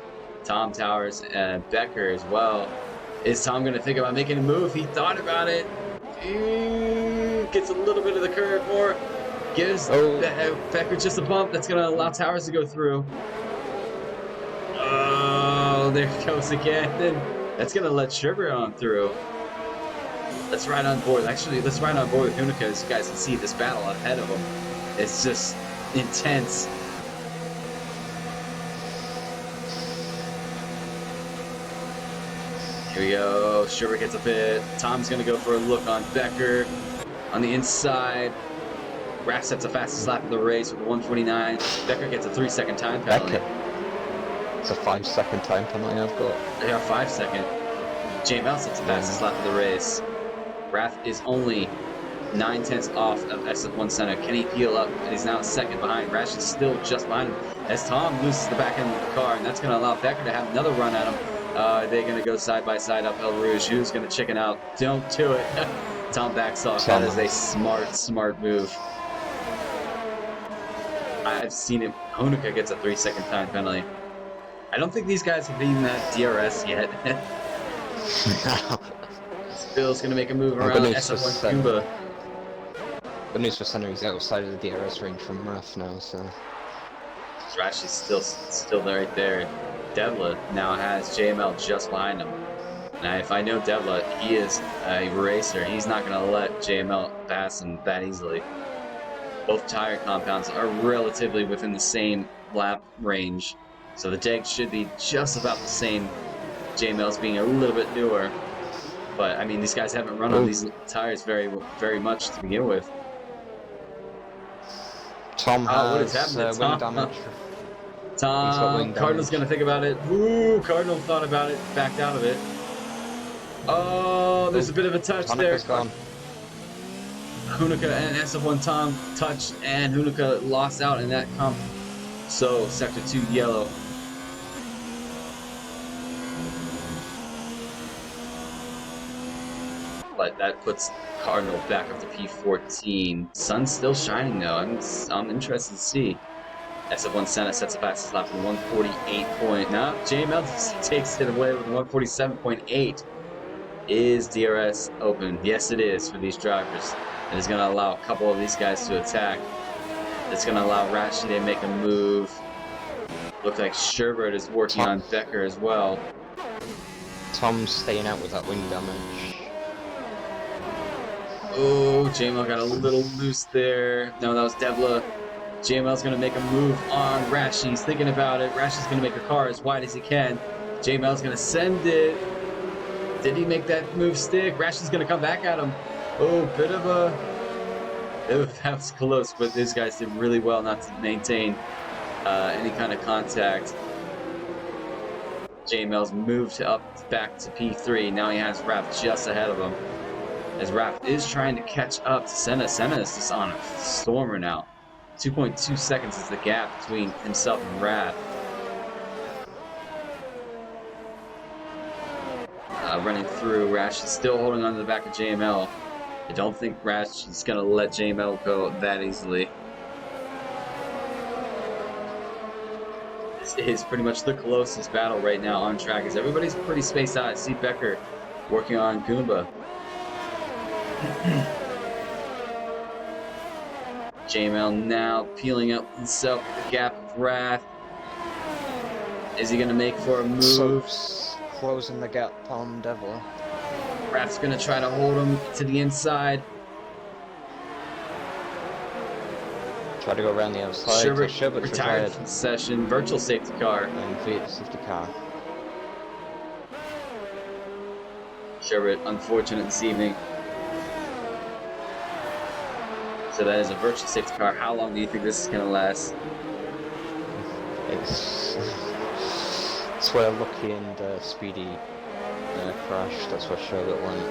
Tom Towers and Becker as well. Is Tom going to think about making a move? He thought about it. Gets a little bit of the curve more. Gives Becker just a bump. That's going to allow Towers to go through. Oh, there it goes again. That's going to let Sherbert on through. Let's ride on board. Actually, let's ride on board with Hunica. As you guys can see, this battle ahead of him. It's just intense. Here we go. Sherbert gets a bit. Tom's going to go for a look on Becker. On the inside. Raph sets the fastest lap of the race with a 1:49. Becker gets a 3-second time penalty. It's a 5-second time penalty I've got. Yeah, 5 second. JML sets the fastest lap of the race. Raph is only 9/10 off of SF1 Center. Can he peel up? And he's now second behind. Rash is still just behind him as Tom loses the back end of the car, and that's going to allow Becker to have another run at him. They're going to go side by side up El Rouge. Who's going to chicken out? Don't do it. Tom backs off. That is a smart move. I've seen it. Honica gets a 3-second time penalty. I don't think these guys have beaten that DRS yet. Bill's going to make a move around SF1 Cuba. Good news for Center, he's outside of the DRS range from Raf now, so... Rash is still right there. Devla now has JML just behind him. Now, if I know Devla, he is a racer. He's not going to let JML pass him that easily. Both tire compounds are relatively within the same lap range, so the degs should be just about the same. JML's being a little bit newer, but I mean, these guys haven't run on these tires very much to begin with. Tom has wing damage. Tom, Cardinal's going to think about it. Ooh, Cardinal thought about it, backed out of it. Oh, there's a bit of a touch there. Hunica and SF1 Tom touched, and Hunica lost out in that comp. So, Sector 2 yellow. But that puts Cardinal back up to P14. Sun's still shining though. I'm interested to see. SF1 Senna sets the fastest lap in 148 point. Now JML takes it away with 147.8. Is DRS open? Yes, it is for these drivers. It is going to allow a couple of these guys to attack. It's going to allow Rashi to make a move. Looks like Sherbert is working on Becker as well. Tom's staying out with that wing damage. Oh, JML got a little loose there. No, that was Devla. JML's going to make a move on Rashi. He's thinking about it. Rashi's going to make a car as wide as he can. JML's going to send it. Did he make that move stick? Rashi's going to come back at him. Oh, bit of a... that was close, but these guys did really well not to maintain any kind of contact. JML's moved up back to P3. Now he has Raph just ahead of him. As Raph is trying to catch up to Senna. Senna is just on a stormer now. 2.2 seconds is the gap between himself and Raph. Running through, Rash is still holding on to the back of JML. I don't think Rash is going to let JML go that easily. This is pretty much the closest battle right now on track, as everybody's pretty spaced out. I see Becker working on Goomba. JML now peeling up himself with the gap of Wrath. Is he going to make for a move? Closing the gap on Devil. Wrath's going to try to hold him to the inside. Try to go around the outside. Sherbert retired from the session. Virtual safety car. And V8 safety car. Sherbert, unfortunate this evening. So that is a virtual safety car. How long do you think this is going to last? It's where Lucky and Speedy crashed. That's where Sherbert went.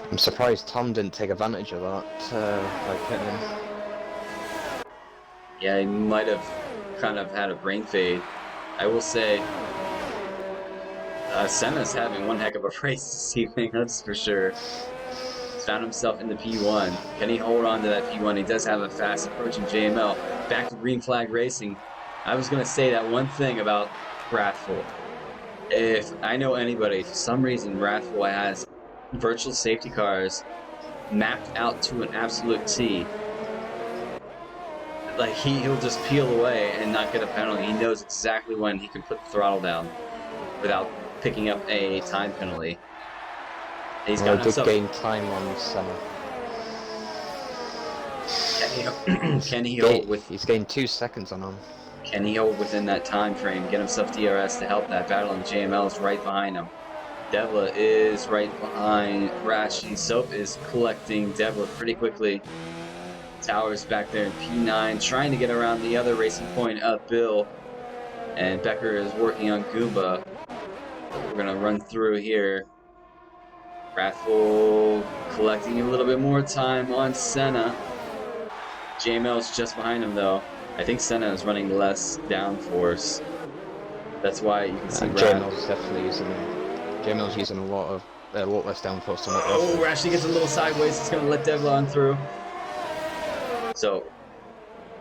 I'm surprised Tom didn't take advantage of that by pitting him. Yeah, he might have kind of had a brain fade. I will say Senna's having one heck of a race this evening, that's for sure. He's found himself in the P1. Can he hold on to that P1? He does have a fast approaching JML. Back to green flag racing. I was going to say that one thing about Wrathful. If I know anybody, for some reason, Wrathful has virtual safety cars mapped out to an absolute T. Like, he'll just peel away and not get a penalty. He knows exactly when he can put the throttle down without picking up a time penalty. He's got himself... gain time on Senna. Can he hold with... He's gained 2 seconds on him. Can he hold within that time frame, get himself DRS to help that battle, and JML is right behind him. Devla is right behind Rashi. Soap is collecting Devla pretty quickly. Towers back there in P9, trying to get around the other racing point of Bill. And Becker is working on Goomba. We're going to run through here. Wrathful collecting a little bit more time on Senna. JML's just behind him, though. I think Senna is running less downforce. That's why you can see JML's definitely using a lot less downforce than what Oh, Rashi gets a little sideways. It's going to let Devla on through. So,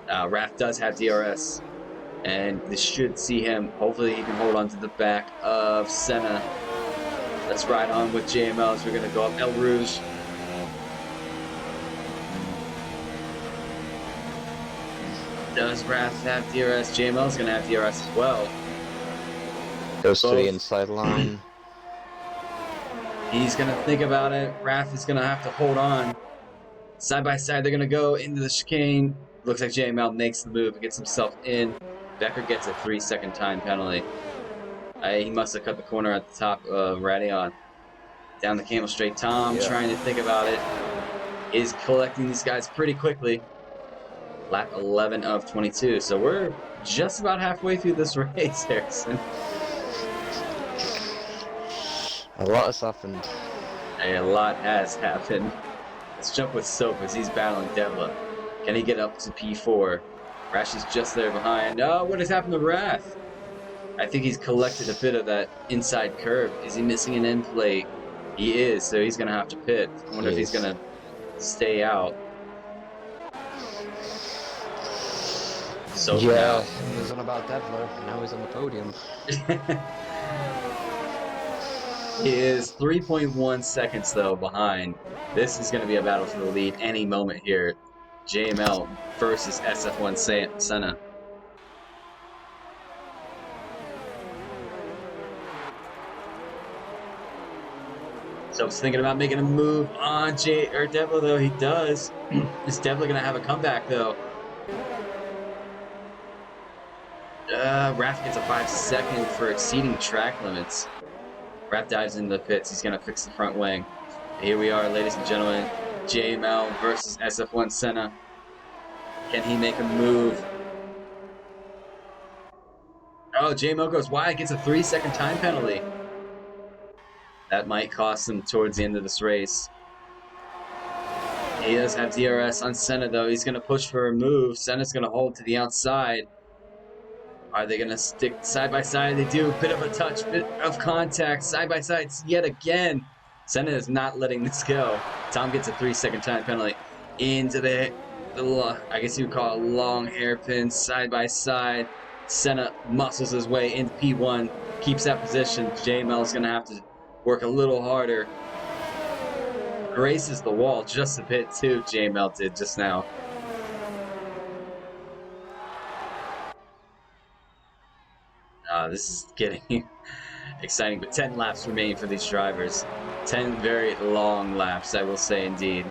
Raph does have DRS, and this should see him. Hopefully, he can hold on to the back of Senna. Let's ride on with JML as we're going to go up El Rouge. Does Raph have DRS? JML's going to have DRS as well. Goes to the inside line. He's going to think about it. Raph is going to have to hold on. Side by side, they're going to go into the chicane. Looks like JML makes the move and gets himself in. Becker gets a 3-second time penalty. He must have cut the corner at the top of Radion. Down the Camel Straight. Tom, trying to think about it, is collecting these guys pretty quickly. Lap 11 of 22. So we're just about halfway through this race, Harrison. A lot has happened. A lot has happened. Let's jump with Soap as he's battling Devla. Can he get up to P4? Rash is just there behind. Oh, what has happened to Wrath? I think he's collected a bit of that inside curve. Is he missing an end plate? He is, so he's going to have to pit. I wonder if he's going to stay out. So yeah, he was on about Devla, and now he's on the podium. He is 3.1 seconds, though, behind. This is going to be a battle for the lead any moment here. JML versus SF1 Senna. So I was thinking about making a move on Devla, though. He does. Is Devla going to have a comeback, though? Raph gets a 5-second for exceeding track limits. Raph dives into the pits. He's going to fix the front wing. Here we are, ladies and gentlemen. JML versus SF1 Senna. Can he make a move? Oh, JML goes wide, gets a 3-second time penalty. That might cost him towards the end of this race. He does have DRS on Senna, though. He's going to push for a move. Senna's going to hold to the outside. Are they going to stick side by side? They do. Bit of a touch, bit of contact. Side by side yet again. Senna is not letting this go. Tom gets a 3-second time penalty. Into the I guess you would call it a long hairpin, side by side. Senna muscles his way into P1, keeps that position. JML is going to have to work a little harder. Graces the wall just a bit too, JML did just now. This is getting exciting, but 10 laps remain for these drivers. 10 very long laps, I will say indeed.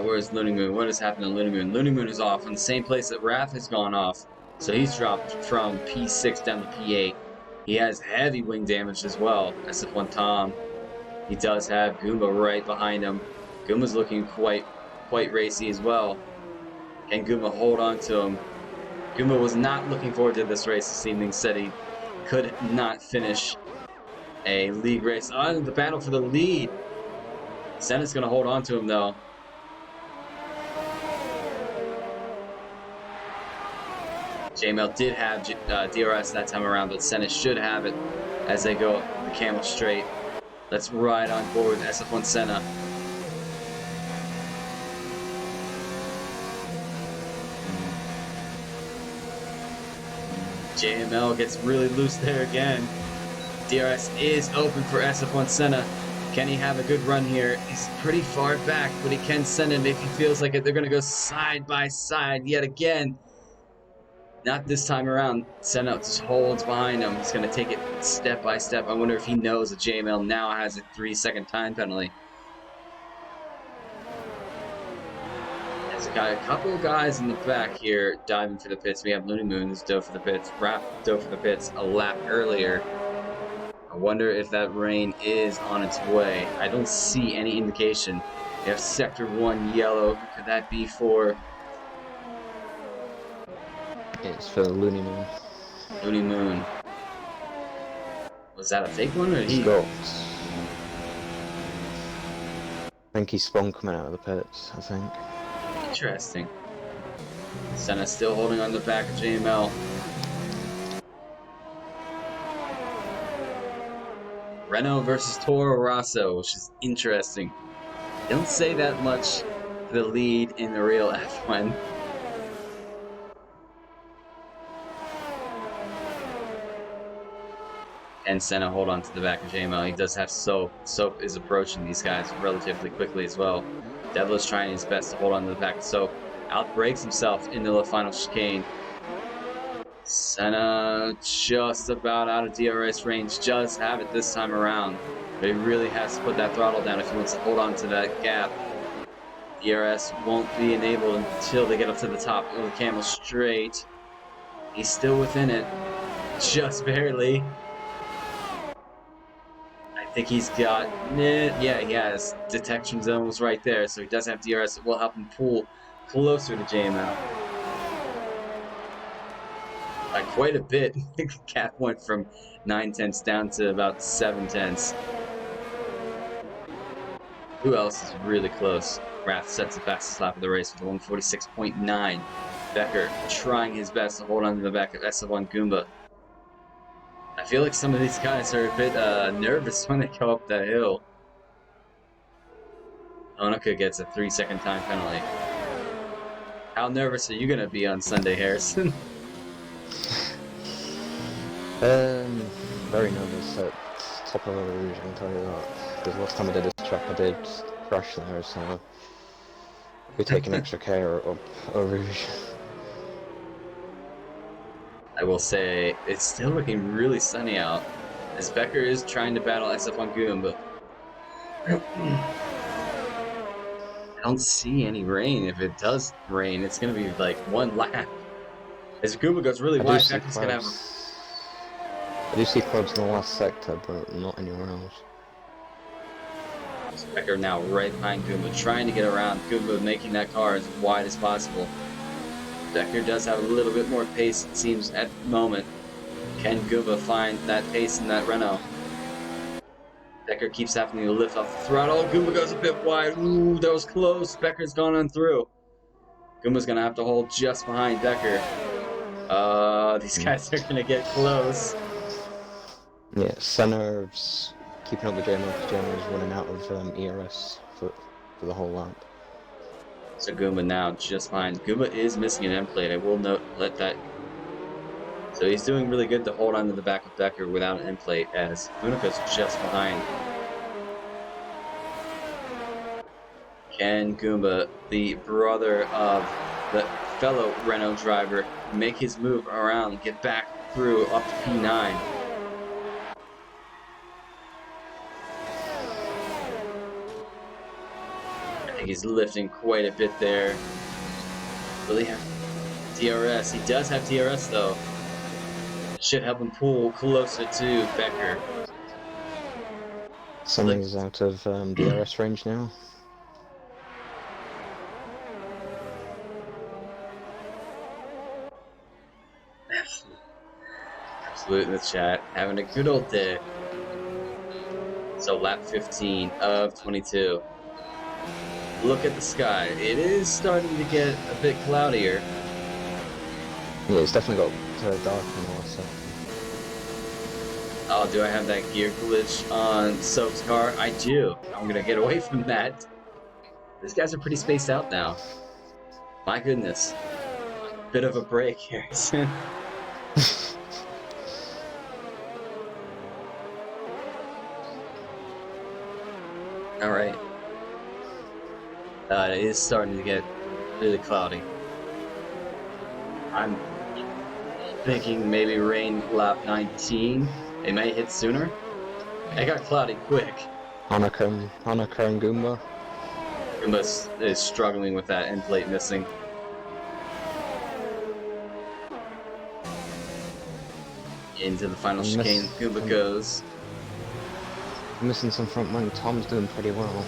Where's Looney Moon? What has happened to Looney Moon? Looney Moon is off in the same place that Raph has gone off. So he's dropped from P6 down to P8. He has heavy wing damage as well. SF1 Tom. He does have Goomba right behind him. Goomba's looking quite racy as well. Can Goomba hold on to him? Goomba was not looking forward to this race this evening. Said he could not finish a league race. On the battle for the lead. Senna's going to hold on to him, though. JML did have DRS that time around, but Senna should have it as they go up the Camel Straight. Let's ride on board with SF1 Senna. JML gets really loose there again. DRS is open for SF1 Senna. Can he have a good run here? He's pretty far back, but he can send him if he feels like it. They're going to go side by side yet again. Not this time around. Senna just holds behind him. He's going to take it step by step. I wonder if he knows that JML now has a 3-second time penalty. There's a couple of guys in the back here diving for the pits. We have Looney Moon who's dove for the pits. Raph dove for the pits a lap earlier. I wonder if that rain is on its way. I don't see any indication. We have Sector 1 yellow. Who could that be for? It's for Looney Moon. Looney Moon. Was that a fake one or he? I think he spawned coming out of the pits, I think. Interesting. Senna still holding on the back of JML. Renault versus Toro Rosso, which is interesting. Don't say that much for the lead in the real F1. And Senna hold on to the back of JML. He does have Soap. Soap is approaching these guys relatively quickly as well. Devil is trying his best to hold on to the back of Soap. Outbreaks himself into the final chicane. Senna just about out of DRS range. Just have it this time around. But he really has to put that throttle down if he wants to hold on to that gap. DRS won't be enabled until they get up to the top of the Camel Straight. He's still within it. Just barely. I think he's got, yeah, he has. Detection zone was right there, so he does have DRS. It will help him pull closer to JML. By quite a bit. The gap went from 9/10 down to about 7/10. Who else is really close? Rath sets the fastest lap of the race with a 146.9. Becker trying his best to hold on to the back of SF1 Goomba. I feel like some of these guys are a bit nervous when they go up that hill. Onoka gets a 3-second time penalty. How nervous are you going to be on Sunday, Harrison? Very nervous at top of Eau Rouge, I can tell you that. Because last time I did this track, I did crash there, so we're taking extra care up Eau Rouge. I will say, it's still looking really sunny out, as Becker is trying to battle SF1 Goomba. I don't see any rain. If it does rain, it's going to be like one lap. As Goomba goes really wide, Becker's going to have I do see clouds in the last sector, but not anywhere else. Becker now right behind Goomba, trying to get around Goomba, making that car as wide as possible. Becker does have a little bit more pace, it seems, at the moment. Can Goomba find that pace in that Renault? Becker keeps having to lift off the throttle. Goomba goes a bit wide. Ooh, that was close. Becker's gone on through. Goomba's going to have to hold just behind Becker. These guys are going to get close. Yeah, Senna's keeping up with JML because JML is running out of ERS for the whole lap. So Goomba now just behind. Goomba is missing an end plate. I will let that. So he's doing really good to hold on to the back of Becker without an end plate, as Unica's just behind. Can Goomba, the brother of the fellow Renault driver, make his move around, get back through up to P9? I think he's lifting quite a bit there. Will he have DRS? He does have DRS though. Should help him pull closer to Becker. Something's out of DRS range now. Absolute in the chat, having a good old day. So lap 15 of 22. Look at the sky. It is starting to get a bit cloudier. Yeah, it's definitely got dark and all that stuff. Oh, do I have that gear glitch on Soap's car? I do. I'm gonna get away from that. These guys are pretty spaced out now. My goodness. Bit of a break, Harrison. All right. It is starting to get really cloudy. I'm thinking maybe rain lap 19. It may hit sooner. It got cloudy quick. Hanukkah and Goomba. Goomba is struggling with that end plate missing. Into the final chicane, Goomba goes. Missing some front wing. Tom's doing pretty well.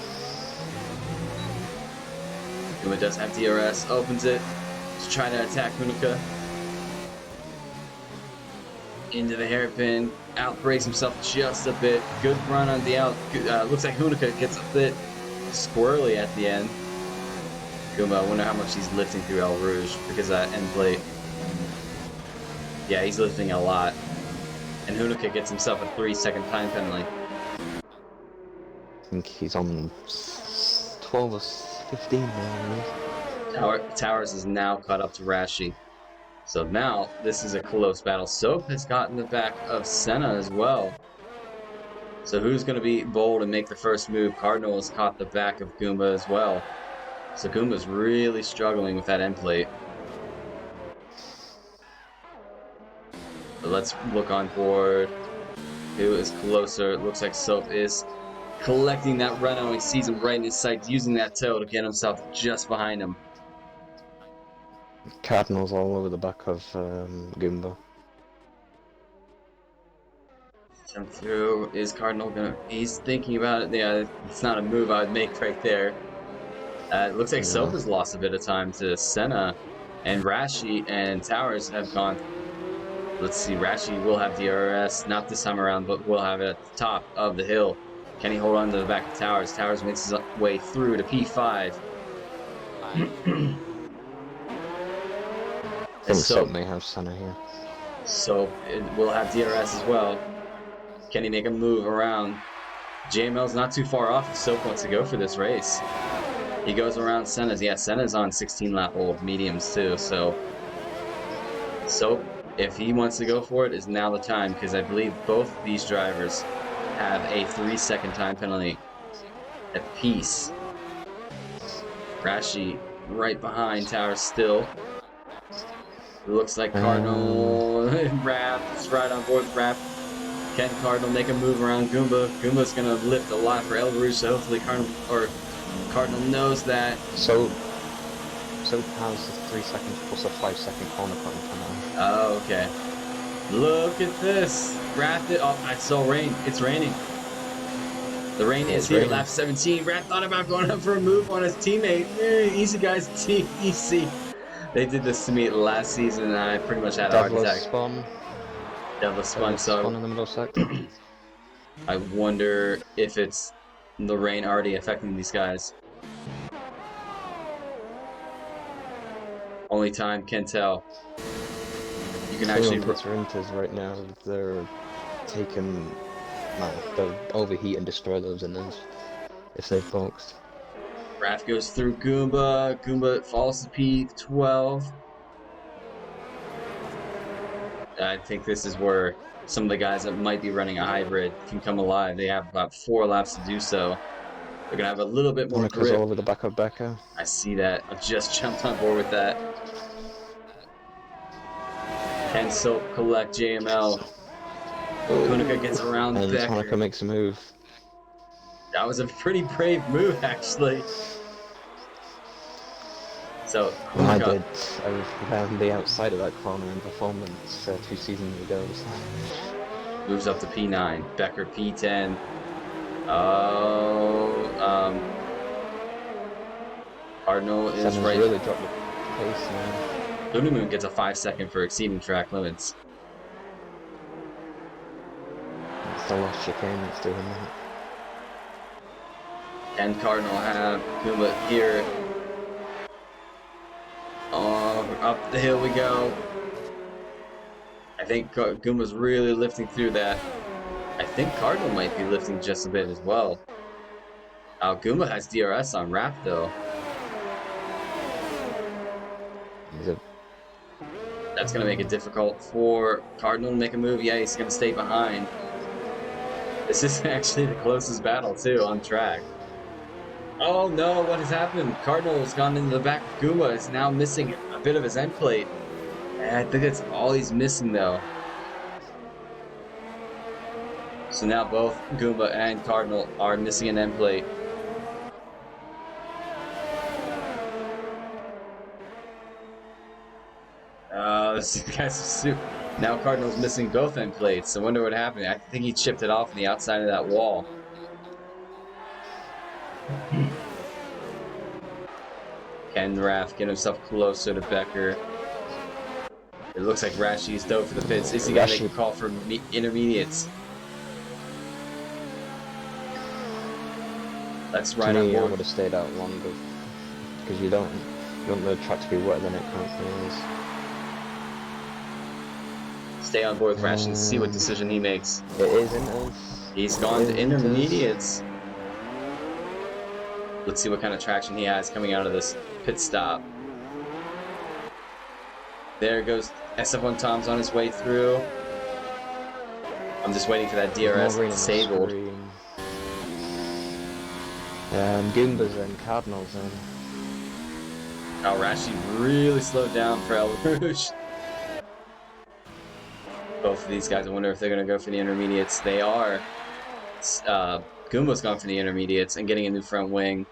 Goomba does have DRS, opens it to try to attack Hanukkah. Into the hairpin, outbreaks himself just a bit. Good run on the out. Looks like Hanukkah gets a bit squirrely at the end. Goomba, I wonder how much he's lifting through El Rouge because of that end plate. Yeah, he's lifting a lot. And Hanukkah gets himself a 3-second time penalty. I think he's on 12 or 15 now. Towers is now caught up to Rashi. So now this is a close battle. Soap has gotten the back of Senna as well. So who's going to be bold and make the first move? Cardinal has caught the back of Goomba as well. So Goomba's really struggling with that end plate. But let's look on board. Who is closer? It looks like Soap is collecting that Renault. He sees him right in his sights, using that toe to get himself just behind him. Cardinals all over the back of Goomba. Jump through. Is Cardinal gonna... He's thinking about it. Yeah, it's not a move I would make right there. It looks like Soap has lost a bit of time to Senna. And Rashi and Towers have gone... Let's see, Rashi will have DRS. Not this time around, but will have it at the top of the hill. Can he hold on to the back of Towers? Towers makes his way through to P5. I think Soap may have Senna here. Soap will have DRS as well. Can he make a move around? JML's not too far off if Soap wants to go for this race. He goes around Senna's. Yeah, Senna's on 16 lap old mediums too, so Soap, if he wants to go for it, is now the time, because I believe both of these drivers have a 3-second time penalty apiece. Rashi right behind Towers still. It looks like Cardinal Raph is right on board with Raph. Can Cardinal make a move around Goomba? Goomba's gonna lift a lot for El Rouge, so hopefully Cardinal knows that. So has the 3 seconds plus a 5-second corner cut in front of him. Oh, okay. Look at this. Raph it. Oh, I saw rain. It's raining. The rain is here. Lap 17. Raph thought about going up for a move on his teammate. Easy, guys. Easy. They did this to me last season, and I pretty much had a heart attack. Devil Spawn. So in the middle sector. I wonder if it's the rain already affecting these guys. Only time can tell. You can actually. Renters right now, they're taking. No, they'll overheat and destroy those engines if they've boxed. Raph goes through Goomba. Goomba falls to P12. I think this is where some of the guys that might be running a hybrid can come alive. They have about 4 laps to do so. They're going to have a little bit more grip. All over the back of Becca. I see that. I just jumped on board with that. Can Soap collect JML? Hanukkah gets around and Becker. Hanukkah makes a move. That was a pretty brave move, actually. So, I did. I was on the outside of that corner in performance 2 seasons ago. So. Moves up to P9. Becker P10. Cardinal is right. Really dropped the pace now. Looney Moon gets a 5-second for exceeding track limits. It's the last chicane that's doing that. And Cardinal have Goomba here. Up the hill we go. think Gooma's really lifting through that. I think Cardinal might be lifting just a bit as well. Goomba has DRS on Raph though. That's going to make it difficult for Cardinal to make a move. Yeah, he's going to stay behind. This is actually the closest battle too on track. Oh no, what has happened? Cardinal has gone into the back of Goomba. Is now missing a bit of his end plate. And I think that's all he's missing though. So now both Goomba and Cardinal are missing an end plate. This guy's super. Now Cardinal's missing both end plates. I wonder what happened. I think he chipped it off on the outside of that wall. Can Raph get himself closer to Becker? It looks like Rashi's dove for the pits. Is he going to make a call for intermediates? That's right on board. I would have stayed out longer because you don't want the track to be wetter than it currently is. Stay on board with Rashi and see what decision he makes. It isn't. He's gone to intermediates. Let's see what kind of traction he has coming out of this pit stop. There goes SF1 Tom's on his way through. I'm just waiting for that DRS disabled. Goombas and Cardinals in. Oh, Rashi really slowed down for El Rouge. Both of these guys, I wonder if they're going to go for the intermediates. They are. Goomba's gone for the intermediates and getting a new front wing.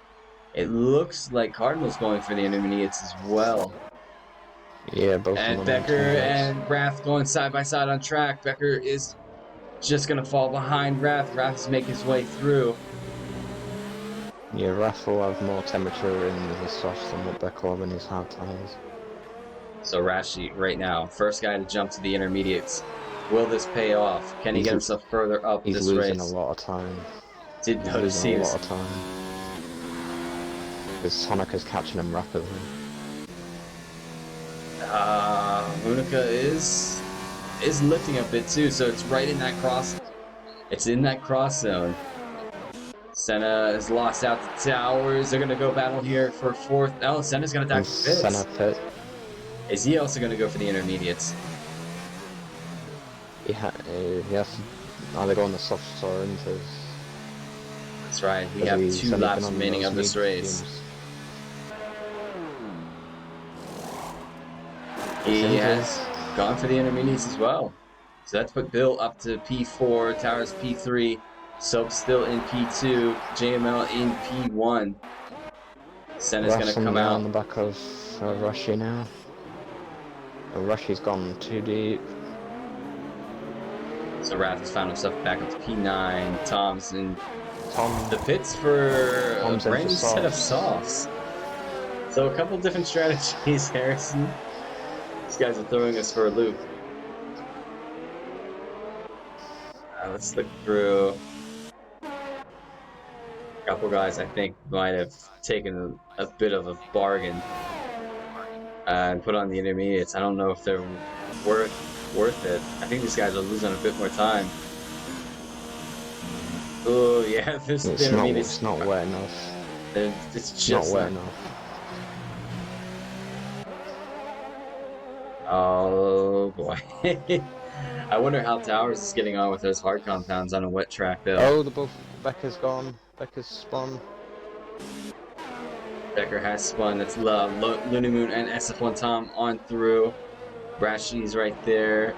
It looks like Cardinal's going for the intermediates as well. Yeah, both. And Becker and Raph going side by side on track. Becker is just going to fall behind Raph. Raph is making his way through. Yeah, Raph will have more temperature in his softs than what Becker will have in his hard tires. So Rashi, right now, first guy to jump to the intermediates. Will this pay off? Can he get himself further up this race? He's losing a lot of time. Did notice he was... a lot of time. Because Honika's catching him rapidly. Monica is lifting a bit too, so it's right in that cross. It's in that cross zone. Senna is lost out to Towers. They're gonna go battle here for fourth. Oh, Senna's gonna die for pits. Senna pit. Is he also gonna go for the intermediates? Yes. Either go on the soft or into. That's right. We have 2 laps remaining of this race. He has gone for the intermediates as well. So that's put Bill up to P4, Towers P3, Soap still in P2, JML in P1. Senna's going to come out. On the back of Rashi now. Rashi's gone too deep. So Raph has found himself back up to P9. Tom's in the pits for a brand new set of softs. So a couple different strategies, Harrison. These guys are throwing us for a loop. Let's look through. A couple guys I think might have taken a bit of a bargain and put on the intermediates. I don't know if they're worth it. I think these guys are losing a bit more time. Oh yeah, this intermediates. It's not wet enough. It's just not wet enough. Oh boy. I wonder how Towers is getting on with those hard compounds on a wet track though. Oh, Becker's gone. Becker's spun. Becker has spun. That's Looney Moon and SF1 Tom on through. Rashi's right there.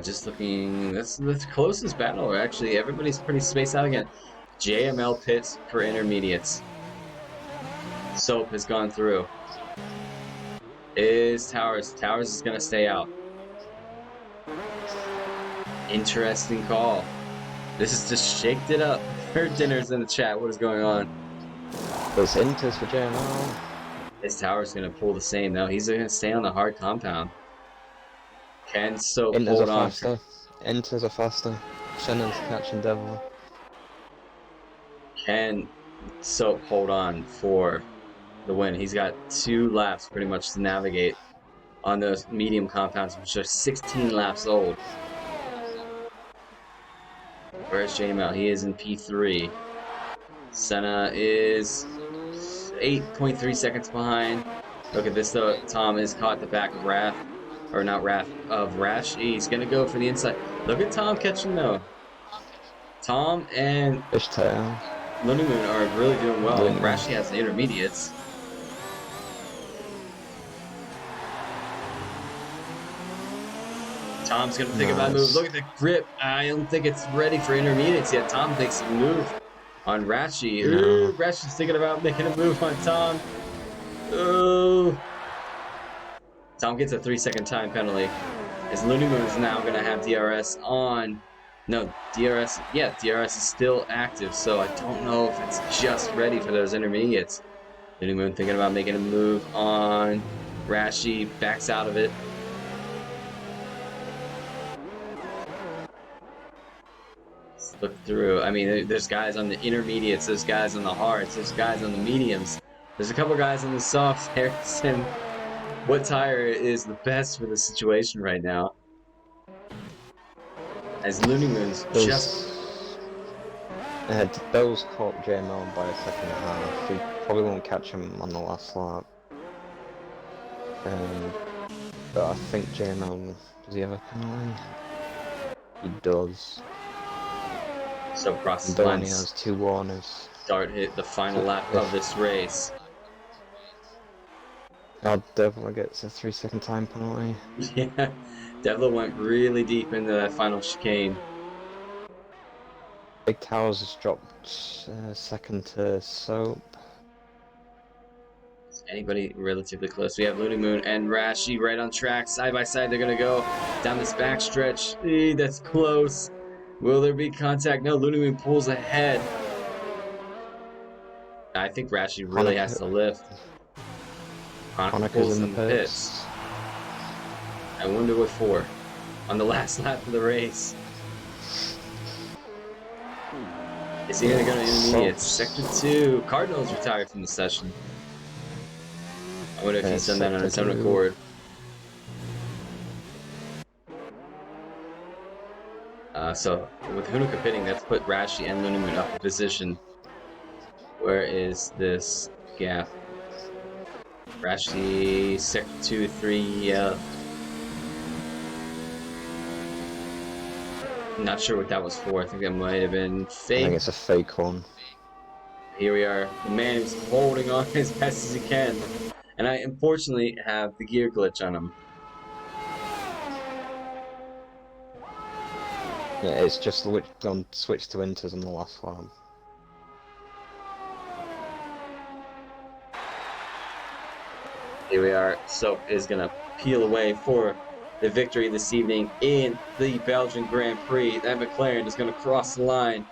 Just looking, that's the closest battle. Actually, everybody's pretty spaced out again. JML pits for intermediates. Soap has gone through. Is Towers. Towers is going to stay out. Interesting call. This is just shaked it up. Heard Dinner's in the chat. What is going on? There's Inters for JML. Is Towers going to pull the same? No, he's going to stay on the hard compound. Can Soap hold on? Inters are faster. Shannon's catching Devil. Can Soap hold on for the win. He's got 2 laps pretty much to navigate on those medium compounds, which are 16 laps old. Where's JML? He is in P3. Senna is 8.3 seconds behind. Look at this though. Tom is caught the back of Rath. Or not Rath, of Rash. He's going to go for the inside. Look at Tom catching though. Tom and Fishtail. Lundemoon are really doing well. Lundemoon. Rashi has the intermediates. Tom's going to think about a move. Look at the grip. I don't think it's ready for intermediates yet. Tom makes a move on Rashi. Ooh, Rashi's thinking about making a move on Tom. Ooh. Tom gets a 3-second time penalty. As Lundemoon is now going to have DRS on. No, DRS. Yeah, DRS is still active, so I don't know if it's just ready for those intermediates. Lundemoon thinking about making a move on Rashi. Backs out of it. Let's look through. I mean, there's guys on the intermediates. There's guys on the hards. There's guys on the mediums. There's a couple guys on the softs. Harrison. What tire is the best for the situation right now? As Lundemoon's just... Bell's caught JML by a second and a half. We probably won't catch him on the last lap. But I think JML... Does he have a penalty? He does. So crosses the line. He has 2 warners. Start hit the final lap of this race. Devil gets a 3-second time penalty. Yeah, Devil went really deep into that final chicane. Big Towers has dropped second to Soap. Is anybody relatively close? We have Lundemoon and Rashi right on track, side by side. They're gonna go down this back stretch. That's close. Will there be contact? No, Lundemoon pulls ahead. I think Rashi really has to lift. Hanukkah's in the pits. I wonder what for. On the last lap of the race. Is he gonna go to intermediates? Sector 2. Cardinals retired from the session. I wonder if he's done that on his own accord. So with Hanukkah pitting, that's put Rashi and Lundemoon up in position. Where is this gap? Rashi, sector 2, 3, yeah. Not sure what that was for. I think that might have been fake. I think it's a fake one. Here we are. The man is holding on as best as he can. And I unfortunately have the gear glitch on him. Yeah, it's just switched to inters on the last lap. Here we are. Soap is going to peel away for the victory this evening in the Belgian Grand Prix. That McLaren is going to cross the line.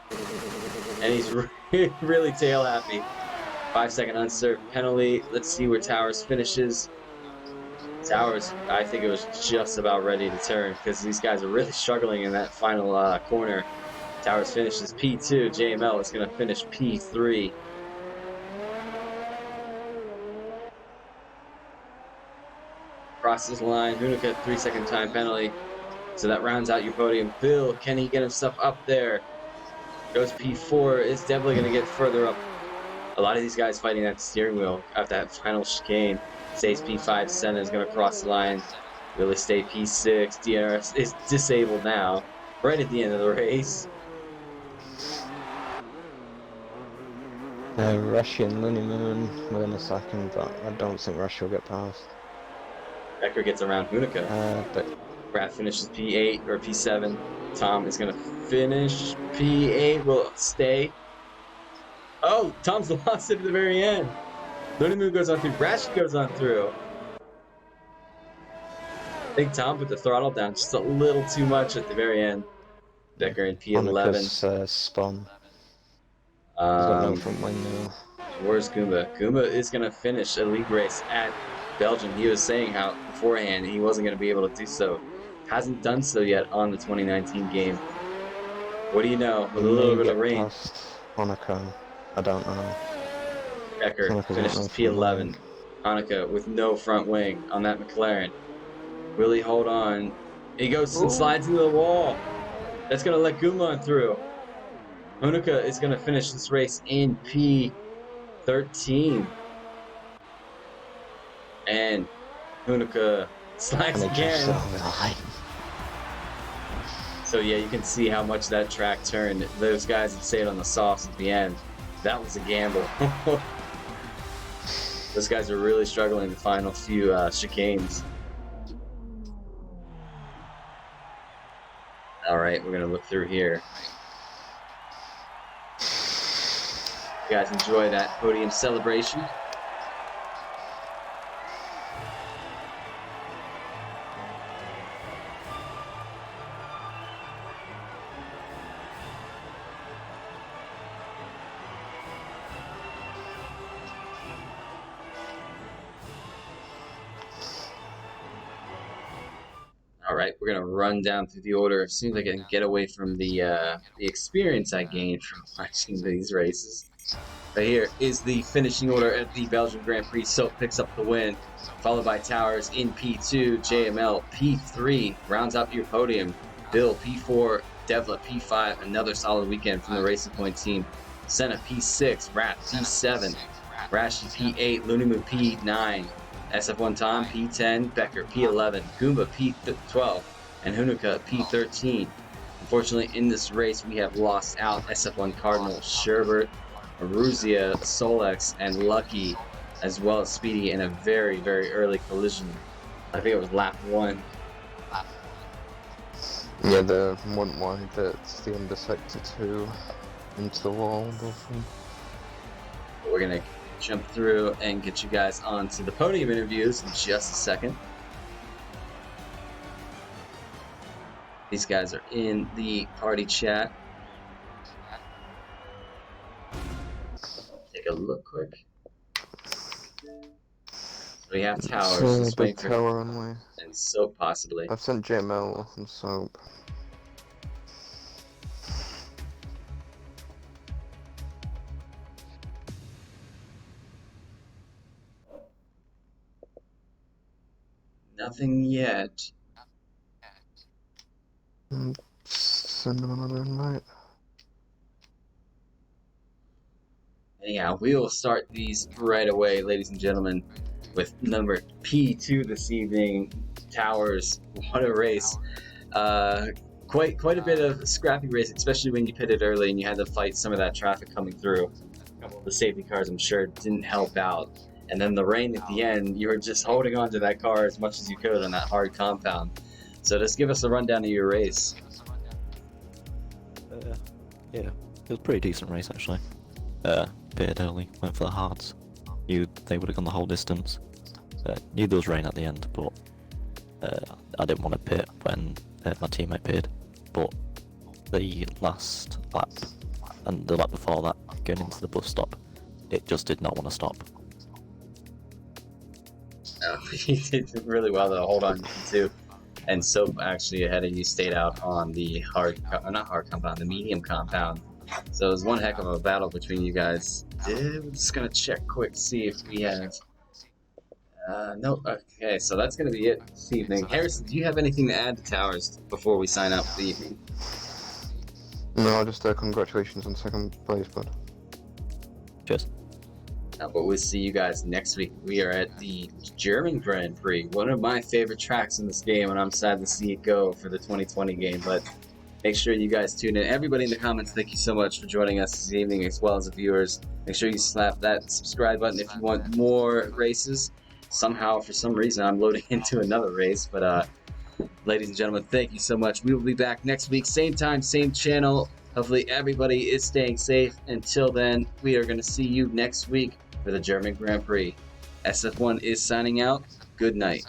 And he's really tail happy. 5-second unserved penalty. Let's see where Towers finishes. Towers, I think it was just about ready to turn because these guys are really struggling in that final corner. Towers finishes P2. JML is going to finish P3. Crosses the line. Hanukkah, 3-second time penalty. So that rounds out your podium. Bill, can he get himself up there? Goes P4. Is definitely going to get further up. A lot of these guys fighting that steering wheel at that final chicane. Stays P5. Senna is going to cross the line. Really stay P6. DRS is disabled now. Right at the end of the race. Rashi and Lundemoon within a second, but I don't think Rashi will get past. Becker gets around Hanukkah. But Brad finishes P8 or P7. Tom is going to finish P8. Will stay. Oh, Tom's lost it at the very end. Lundemoon goes on through. Rashi goes on through. I think Tom put the throttle down just a little too much at the very end. Becker in P11. Hanukkah's spun. He's got no front wing now. Where's Goomba? Goomba is going to finish a league race at Belgium. He was saying how beforehand he wasn't going to be able to do so. Hasn't done so yet on the 2019 game. What do you know? With a little bit of rain. Hanukkah. I don't know. Becker finishes P11. Hanukkah with no front wing on that McLaren. Will he hold on? He goes and slides into the wall. That's going to let Guman through. Hanukkah is going to finish this race in P13. And Hanukkah slides again. So yeah, you can see how much that track turned. Those guys that stayed on the softs at the end. That was a gamble. Those guys are really struggling the final few chicanes. All right, we're gonna look through here. You guys enjoy that podium celebration. All right, we're gonna run down through the order as soon as I can get away from the experience I gained from watching these races. But here is the finishing order at the Belgian Grand Prix. Soap picks up the win, followed by Towers in P2, JML P3 rounds out your podium. Bill P4, Devla P5, another solid weekend from the Racing Point team. Senna P6, Rat P7, Rashi P8, Lunimu P9. SF1 Tom P10, Becker P11, Goomba P12, and Hanukkah P13. Unfortunately, in this race, we have lost out SF1 Cardinal, Sherbert, Aruzia, Solex, and Lucky, as well as Speedy in a very, very early collision. I think it was lap 1. Yeah, the one wide that's the end of sector 2 into the wall. We're going to jump through and get you guys onto the podium interviews in just a second. These guys are in the party chat. Take a look quick. So we have Towers, Tower on way. and Soap possibly. I've sent JML and Soap. Nothing yet. Send them another invite. Anyhow, we will start these right away, ladies and gentlemen, with number P2 this evening. Towers, what a race. Quite a bit of scrappy race, especially when you pitted early and you had to fight some of that traffic coming through. A couple of the safety cars, I'm sure, didn't help out. And then the rain at the end, you were just holding on to that car as much as you could on that hard compound. So just give us a rundown of your race. Yeah, it was a pretty decent race actually. Pitted early, went for the hards. They would have gone the whole distance. Knew there was rain at the end, but I didn't want to pit when my teammate pitted. But the last lap and the lap before that, going into the bus stop, it just did not want to stop. Oh, you did really well to hold on to. And Soap actually ahead of you stayed out on the the medium compound. So it was one heck of a battle between you guys. We're just gonna check quick, see if we have. No, okay, so that's gonna be it this evening. Harrison, do you have anything to add to Towers before we sign out for the evening? No, just congratulations on second place, bud. Cheers. But we'll see you guys next week. We are at the German Grand Prix, one of my favorite tracks in this game, and I'm sad to see it go for the 2020 game. But make sure you guys tune in. Everybody in the comments, thank you so much for joining us this evening, as well as the viewers. Make sure you slap that subscribe button if you want more races. Somehow, for some reason, I'm loading into another race. But ladies and gentlemen, thank you so much. We will be back next week, same time, same channel. Hopefully everybody is staying safe. Until then, we are going to see you next week for the German Grand Prix. SF1 is signing out. Good night.